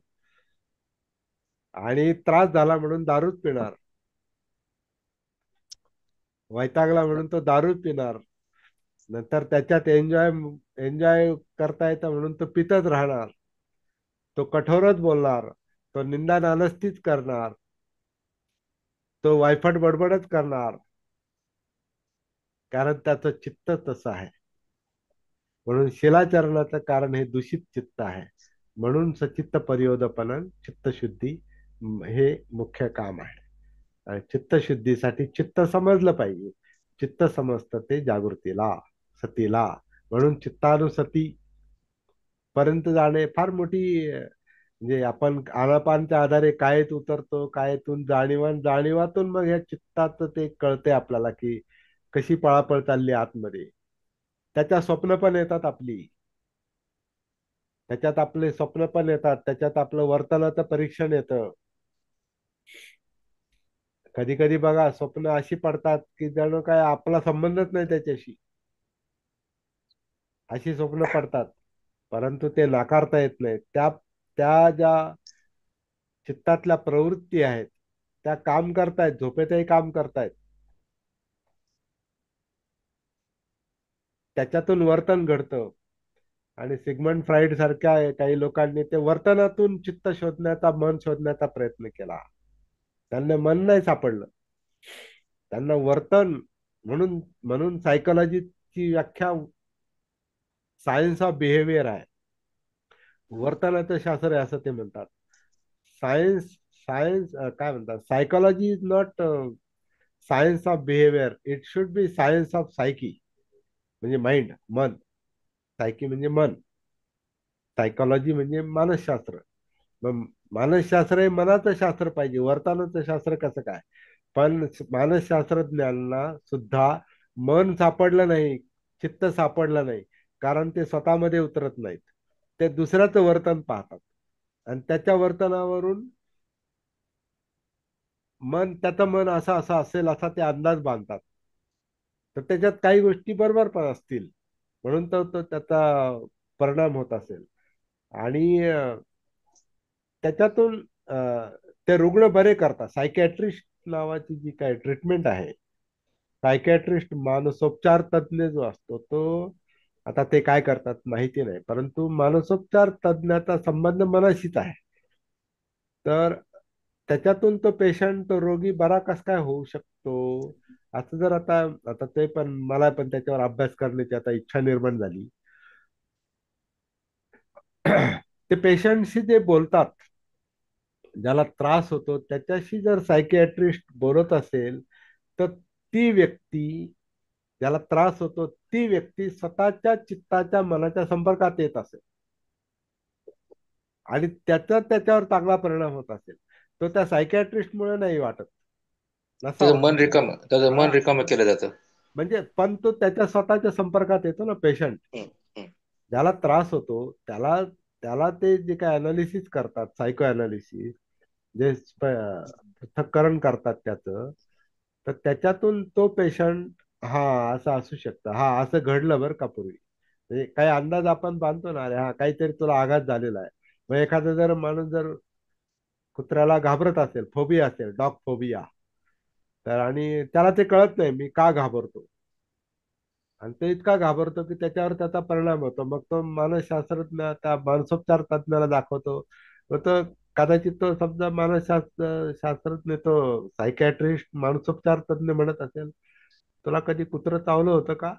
आणि त्रास झाला म्हणून दारूच पिणार, वैतागला म्हणून तो दारू पिणार. नंतर त्याच्यात एन्जॉय एन्जॉय करता येतं म्हणून तो पितच राहणार. तो कठोरच बोलणार, तो निंदा नानस्तीच करणार, तो वायफट बडबडच करणार, कारण त्याचं चित्त तसं आहे. म्हणून शिलाचरणाचं कारण हे दूषित चित्त आहे. म्हणून सचित्त परियोदपन, चित्तशुद्धी हे मुख्य काम आहे. आणि चित्तशुद्धीसाठी चित्त समजलं पाहिजे. चित्त समजतं ते जागृतीला, सतीला. म्हणून चित्तानुसती पर्यंत जाणे फार मोठी म्हणजे आपण आनापानच्या आधारे कायेत उतरतो, कायेतून जाणीवातून मग ह्या चित्तात ते कळते आपल्याला की कशी पळापळ चालली आतमध्ये. त्याच्या स्वप्न पण येतात आपली, त्याच्यात आपले स्वप्न पण येतात, त्याच्यात आपलं वर्तनाचं परीक्षण येतं. कधी कधी बघा स्वप्न अशी पडतात की जणू काय आपला संबंधच नाही त्याच्याशी, अशी स्वप्न पडतात. परंतु ते नाकारता येत नाही. त्या त्या ज्या चित्तातल्या प्रवृत्ती आहेत त्या काम करतायत, झोपेतही काम करतायत. त्याच्यातून वर्तन घडतं. आणि सिग्मंड फ्राईड सारख्या काही लोकांनी ते वर्तनातून चित्त शोधण्याचा, मन शोधण्याचा प्रयत्न केला. त्यांना मन नाही सापडलं, त्यांना वर्तन. म्हणून म्हणून सायकोलॉजीची व्याख्या सायन्स ऑफ बिहेवियर आहे, वर्तनाचं शास्त्र आहे असं ते म्हणतात. सायन्स सायन्स काय म्हणतात, psychology is not science of behaviour, it should be science of psyche, म्हणजे माइंड, मन. सायकी म्हणजे मन, सायकोलॉजी म्हणजे मानसशास्त्र. मग मानसशास्त्र हे मनाचं शास्त्र पाहिजे, वर्तनाचं शास्त्र कसं काय? पण मानसशास्त्रज्ञांना सुद्धा मन सापडलं नाही, चित्त सापडलं नाही, कारण ते स्वतःमध्ये उतरत नाहीत. ते दुसऱ्याचं वर्तन पाहतात आणि त्याच्या वर्तनावरून त्याचं मन असं असं असेल असा ते अंदाज बांधतात. तर त्याच्यात काही गोष्टी बरोबर पण असतील, म्हणून तो त्याचा परिणाम होत असेल. आणि त्याच्यातून ते रुग्ण बरे करतात. सायकॅट्रिस्ट नावाची जी काय ट्रीटमेंट आहे, सायकॅट्रिस्ट मानसोपचार तज्ञ जो असतो तो, आता ते काय करतात माहिती नाही, परंतु मानसोपचार तज्ञाचा संबंध मनाशीच आहे. तर त्याच्यातून तो पेशंट, तो रोगी बरा कस काय होऊ शकतो, असं जर आता आता ते पण मला पण त्याच्यावर अभ्यास करण्याची आता इच्छा निर्माण झाली. ते पेशंटशी जे बोलतात, ज्याला त्रास होतो त्याच्याशी जर सायकियाट्रिस्ट बोलत असेल, तर ती व्यक्ती, ज्याला त्रास होतो ती व्यक्ती स्वतःच्या चित्ताच्या मनाच्या संपर्कात येत असेल आणि त्याचा त्याच्यावर चांगला परिणाम होत असेल, तो त्या सायकियाट्रिस्टमुळे नाही वाटत, नसावा. त्याचं मन हा, रिकामं केलं जातं. म्हणजे पण तो त्याच्या स्वतःच्या संपर्कात येतो ना पेशंट. हम्म, हम्म. ज्याला त्रास होतो त्याला त्याला ते जे काय अनालिसिस करतात, सायको अनालिसिस, जे पृथक्करण करतात त्याचं, तर त्याच्यातून तो पेशंट, हा असं असू शकतं, हा असं घडलं बरं का पूर्वी, म्हणजे काही अंदाज आपण बांधतो ना, अरे हा काहीतरी तुला आघात झालेला आहे. मग एखादा जर माणूस जर कुत्र्याला घाबरत असेल, फोबिया असेल, डॉग फोबिया, तर आणि त्याला ते कळत नाही मी का घाबरतो, आणि तो इतका घाबरतो की त्याच्यावर त्याचा परिणाम होतो. मग तो मानसशास्त्रज्ञ त्या मानसोपचार तज्ञाला दाखवतो. मग तो कदाचित, तो समजा शास्त्रज्ञ, तो सायकॅट्रिस्ट मानसोपचार तज्ञ म्हणत असेल, तुला कधी कुत्रं चावलं होतं का?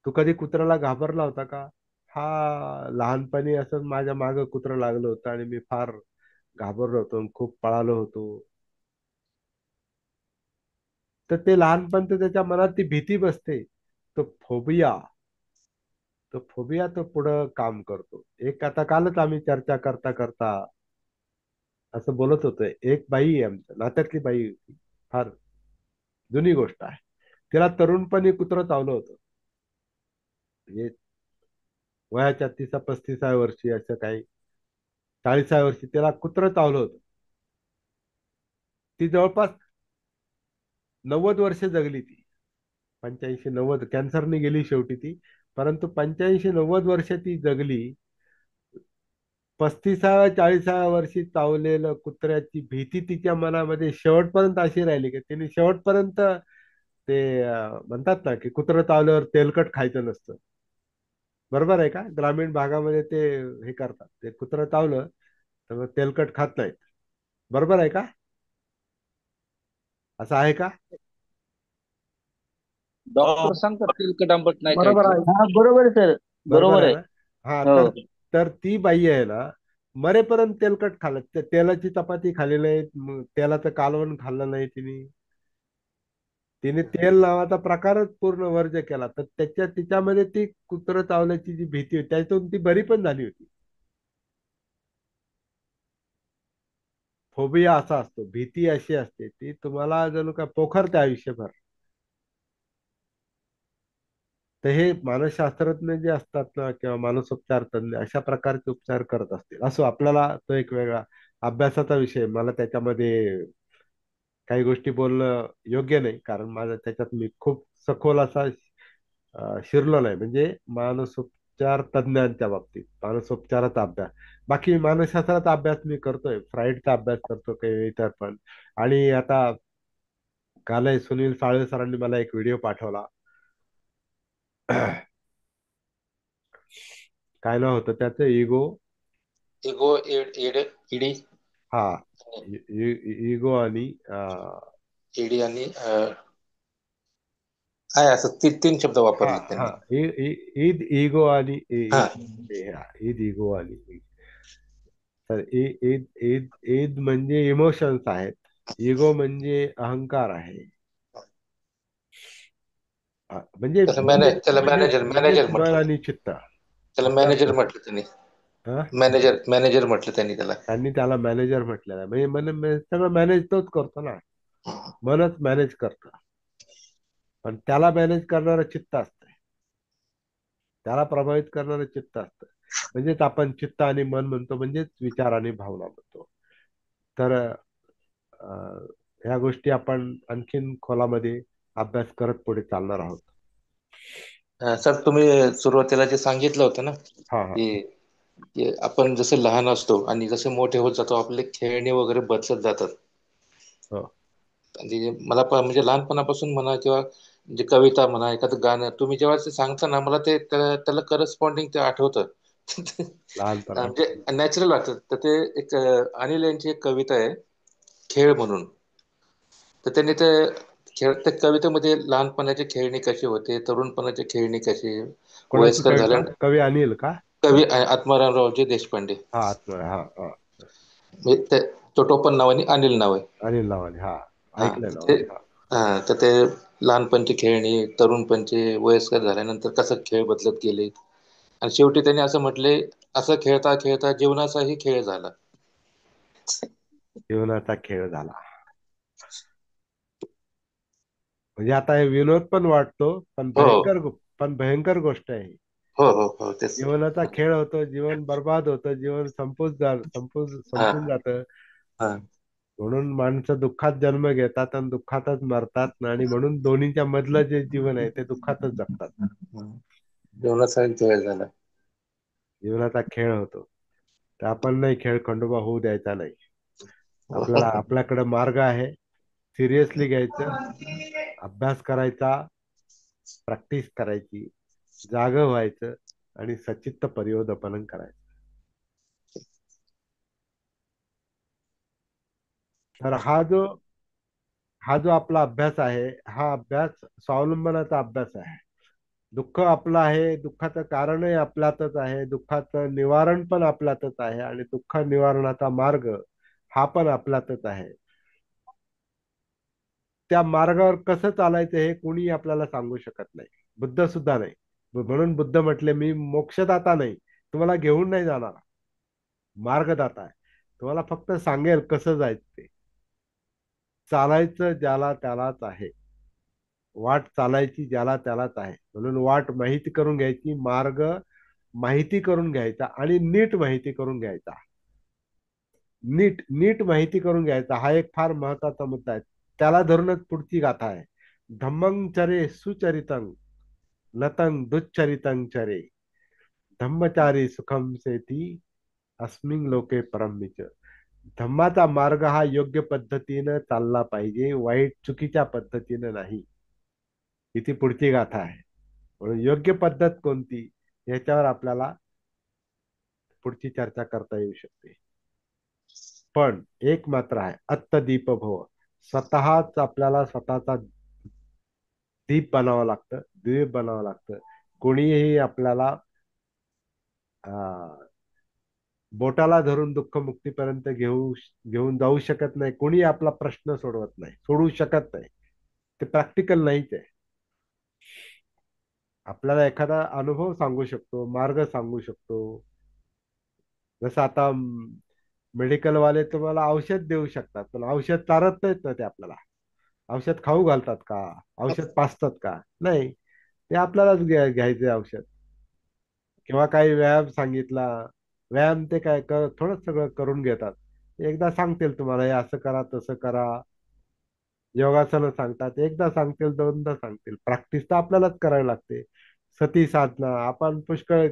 तू कधी कुत्र्याला घाबरला होता का? हा, लहानपणी असं माझ्या मागं कुत्रं लागलं होतं आणि मी फार घाबरलो होतो आणि खूप पळालो होतो. तर ते लहानपण, तर त्याच्या मनात ती भीती बसते, तो फोबिया, तो पुढं काम करतो. एक आता कालच आम्ही चर्चा करता करता असं बोलत होतोय, एक बाई आहे आमच्या नात्यातली बाई होती, फार जुनी गोष्ट आहे. तिला तरुणपणी कुत्रं चावलं होतं, म्हणजे वयाच्या 30-35व्या वर्षी, असं काही 40व्या वर्षी तिला कुत्रं चावलं होतं. ती जवळपास 90 वर्ष जगली ती, 85-90, कॅन्सरने गेली शेवटी ती, परंतु 85-90 वर्ष ती जगली. 35व्या-40व्या वर्षी चावलेलं कुत्र्याची भीती तिच्या मनामध्ये शेवटपर्यंत अशी राहिली की तिने शेवटपर्यंत ते म्हणतात ना की कुत्रं चावल्यावर तेलकट खायचं नसतं. बरोबर आहे का? ग्रामीण भागामध्ये ते हे करतात, ते कुत्रं चावलं तर मग तेलकट खात नाहीत. बरोबर आहे का? असं आहे का? डॉक्टर हो. सांगतात तेलकट आंबट नाही बरोबर खायचं. आहे, हा बरोबर आहे सर, बरोबर बरोबर आहे आहे. ना? हा, हो. तर ती बाई आहे ना, मरेपर्यंत तेलकट खाल्लं, तेलाची चपाती खाल्ली नाही, तेलाचं कालवण खाल्लं नाही तिने. तिने तेल नावाचा प्रकारच पूर्ण वर्ज केला. तर तिच्यामध्ये ती कुत्रं चावल्याची जी भीती होती त्यातून ती बरी पण झाली होती. फोबिया असा असतो, भीती अशी असते ती तुम्हाला जणू काय पोखरते आयुष्यभर. तर हे मानसशास्त्रज्ञ जे असतात ना किंवा मानसोपचार तज्ञ अशा प्रकारचे उपचार करत असतील. असो, आपल्याला तो एक वेगळा अभ्यासाचा विषय, मला त्याच्यामध्ये काही गोष्टी बोलणं योग्य नाही, कारण माझा त्याच्यात मी खूप सखोल असा शिरलो नाही, म्हणजे मानसोपचार तज्ञांच्या बाबतीत मानसोपचाराचा अभ्यास. बाकी मानसशास्त्राचा अभ्यास मी करतोय, फ्राईडचा अभ्यास करतो काही इतर पण. आणि आता कालही सुनील साळवे सरांनी मला एक व्हिडिओ पाठवला. काय नाव होतं त्याचं, इगो. इगो, ईडी, हा, इगो आणि ईडी आणि आहे असं तीन शब्द हा वापरले हा त्यांनी. ईद इगो आणि हा. ईद इगो आणि तर ईद ईद ईद म्हणजे इमोशन्स आहेत, इगो म्हणजे अहंकार आहे. म्हणजे म्हणजे त्याला म्हणजे म्हणजे मॅनेजर मन म्हटलं. आणि चित्त त्याला असं मॅनेजर असतं. म्हटलं त्यांनी. हा? मॅनेजर म्हटलं त्यांनी त्याला. त्यांनी त्याला मॅनेजर म्हटलेलं आहे. म्हणजे सगळं मॅनेज तोच करतो ना, मनच मॅनेज करतं. पण त्याला मॅनेज करणारं चित्त असतं, त्याला प्रभावित करणारं चित्त असतं. म्हणजेच आपण चित्त आणि मन म्हणतो, म्हणजेच विचार आणि भावना म्हणतो. तर ह्या गोष्टी आपण आणखीन खोलामध्ये अभ्यास करत पुढे चालणार आहोत. सर, तुम्ही सुरुवातीला जे सांगितलं होतं ना, हा हा की आपण जसे लहान असतो आणि जसे मोठे होत जातो आपले खेळणे वगैरे बदलत जातात. हो. आणि मला म्हणजे लहानपणापासून म्हणा किंवा म्हणजे कविता म्हणा, एखादं गाणं तुम्ही जेव्हा ते सांगता ना, मला ते त्याला करस्पॉन्डिंग ते आठवतं. म्हणजे लहानपणापासून. नॅचरल वाटतं. तर ते एक अनिल यांची एक कविता आहे, खेळ म्हणून. तर त्यांनी ते त्या कवितेमध्ये लहानपणाचे खेळणे कसे होते, तरुणपणाचे खेळणे कसे, कोणाची वयस्कर कविता, झाल्या. कवी अनिल का? कवी आत्मारामरावजी देशपांडे. हा हा हा. म्हणजे तो टोपण नाव आणि अनिल नाव आहे. अनिल नावाने, हा, हा ऐकलंय तर नावाने. हा. तर ते लहानपणची खेळणी, तरुणपणचे, वयस्कर झाल्यानंतर कसं खेळ बदलत गेले, आणि शेवटी त्यांनी असं म्हटले, असं खेळता खेळता जीवनाचाही खेळ झाला. जीवनाचा खेळ झाला. म्हणजे आता हे विनोद पण वाटतो, हो पण भयंकर गोष्ट आहे ही. हो हो हो, तेच. जीवनाचा खेळ होतो, जीवन बर्बाद होतं, जीवन हा संपून जातं. हा. म्हणून माणसं दुःखात जन्म घेतात आणि दुःखातच मरतात, आणि म्हणून दोन्हीच्या मधलं जे जीवन आहे ते दुःखातच जगतात. जीवनाचाही खेळ झाला. जीवनाचा खेळ होतो, तर आपण नाही, खेळ खंडोबा होऊ द्यायचा नाही. आपल्याकडे मार्ग आहे, सिरियसली घ्यायचं, अभ्यास करायचा, प्रॅक्टिस करायची, जागं व्हायचं आणि सचित्त पर्यवदपन करायचं. तर हा जो आपला अभ्यास आहे, हा अभ्यास स्वावलंबनाचा अभ्यास आहे. दुःख आपलं आहे, दुःखाचं कारणही आपल्यातच आहे, दुःखाचं निवारण पण आपल्यातच आहे, आणि दुःख निवारणाचा मार्ग हा पण आपल्यातच आहे. त्या मार्गावर कसं चालायचं हे कोणी आपल्याला सांगू शकत नाही, बुद्ध सुद्धा नाही. म्हणून बुद्ध म्हटले, मी मोक्षदाता नाही, तुम्हाला घेऊन नाही जाणार, मार्गदाता आहे. तुम्हाला फक्त सांगेल कसं जायचं ते. चालायचं ज्याला त्यालाच आहे, वाट चालायची ज्याला त्यालाच आहे. म्हणून वाट माहिती करून घ्यायची, मार्ग माहिती करून घ्यायचा, आणि नीट माहिती करून घ्यायचा. नीट नीट माहिती करून घ्यायचा, हा एक फार महत्वाचा मुद्दा आहे. त्याला धरूनच पुढची गाथा आहे. धम्मं चरे सुचरितं नतं दुच्चरितं चरे, धम्मचारी सुखम सेती अस्मिन लोके परमिच. धम्माचा मार्ग हा योग्य पद्धतीनं चालला पाहिजे, वाईट चुकीच्या पद्धतीनं नाही. इथे पुढची गाथा आहे. म्हणून योग्य पद्धत कोणती, याच्यावर आपल्याला पुढची चर्चा करता येऊ शकते. पण एक मात्र आहे, अत्तदीप भव. स्वतःच आपल्याला स्वतःचा दीप बनावं लागतं, दीप बनावं लागतं. कोणीही आपल्याला बोटाला धरून दुःख मुक्तीपर्यंत घेऊन जाऊ शकत नाही. कोणी आपला प्रश्न सोडवत नाही, सोडवू शकत नाही. ते प्रॅक्टिकल नाहीच आहे. आपल्याला एखादा अनुभव सांगू शकतो, मार्ग सांगू शकतो. जसं आता मेडिकल वाले तुम्हाला औषध देऊ शकतात, पण औषध चारत नाहीत ना ते आपल्याला. औषध खाऊ घालतात का? औषध पाजतात का? नाही. ते आपल्यालाच घ्यायचे औषध. किंवा काही व्यायाम सांगितला, व्यायाम ते काय थोडं सगळं करून घेतात. एकदा सांगतील तुम्हाला हे असं करा तसं करा. योगासनं सांगतात, एकदा सांगतील दोनदा सांगतील, प्रॅक्टिस तर आपल्यालाच करावी लागते. सती साधना आपण पुष्कळ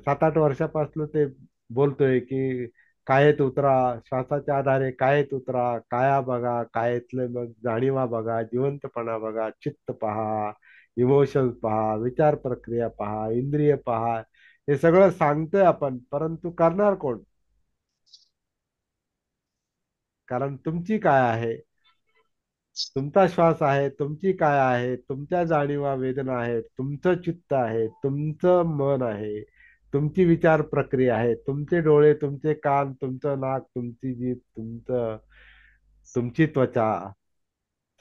7-8 वर्षापासून ते बोलतोय की कायेत उतरा, श्वासाच्या आधारे कायेत उतरा, काया बघा, कायेतले मग जाणीवा बघा, जिवंतपणा बघा, चित्त पहा, इमोशन्स पहा, विचार प्रक्रिया पहा, इंद्रिय पहा. हे सगळं सांगतोय आपण, परंतु करणार कोण? कारण तुमची काय आहे, तुमचा श्वास आहे, तुमची काय आहे, तुमच्या जाणीवा वेदना आहेत, तुमचं चित्त आहे, तुमचं मन आहे, तुमची विचार प्रक्रिया आहे, तुमचे डोळे, तुमचे कान, तुमचं नाक, तुमची जीभ, तुमची त्वचा,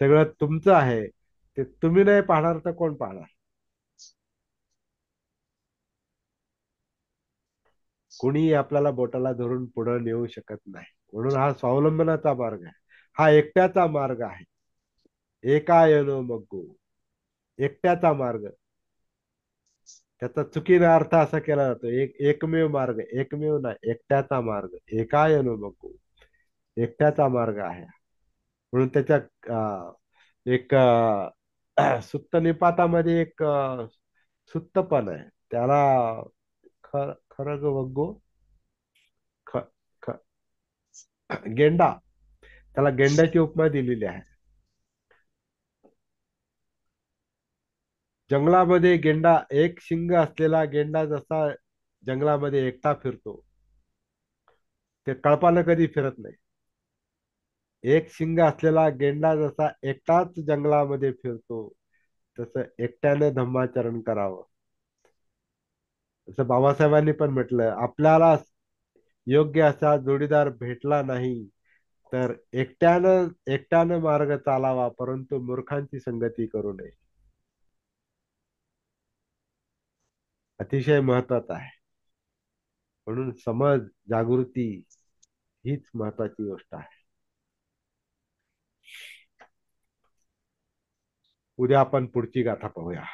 सगळं तुमचं आहे. ते तुम्ही नाही पाहणार तर कोण पाहणार? कुणी आपल्याला बोटाला धरून पुढे नेऊ शकत नाही. म्हणून हा स्वावलंबनाचा मार्ग आहे, हा एकट्याचा मार्ग आहे. एकायनो मग्गो, एकट्याचा मार्ग. त्याचा चुकीने अर्थ असा केला जातो, एकमेव मार्ग. एकमेव नाही, एकट्याचा मार्ग. एकायनो मग्गो, एकट्याचा मार्ग आहे. म्हणून त्याच्या एक सुत्त निपातामध्ये एक सुत्तपण आहे, त्याला खरग वग्गो, ख, ख, गेंडा, त्याला गेंड्याची उपमा दिलेली आहे. जंगलामध्ये गेंडा, एक शिंग असलेला गेंडा जसा जंगलामध्ये एकटा फिरतो, ते कळपानं कधी फिरत नाही. एक शिंग असलेला गेंडा जसा एकटाच जंगलामध्ये फिरतो, तसं एकट्याने धम्माचरण करावं. जसं बाबासाहेबांनी पण म्हटलं, आपल्याला योग्य असा जोडीदार भेटला नाही तर एकट्यानं मार्ग चालावा, परंतु मूर्खांची संगती करू नये. अतिशय महत्वाचं आहे. म्हणून समज, जागृती हीच महत्वाची गोष्ट आहे. उद्या आपण पुढची गाथा पाहूया.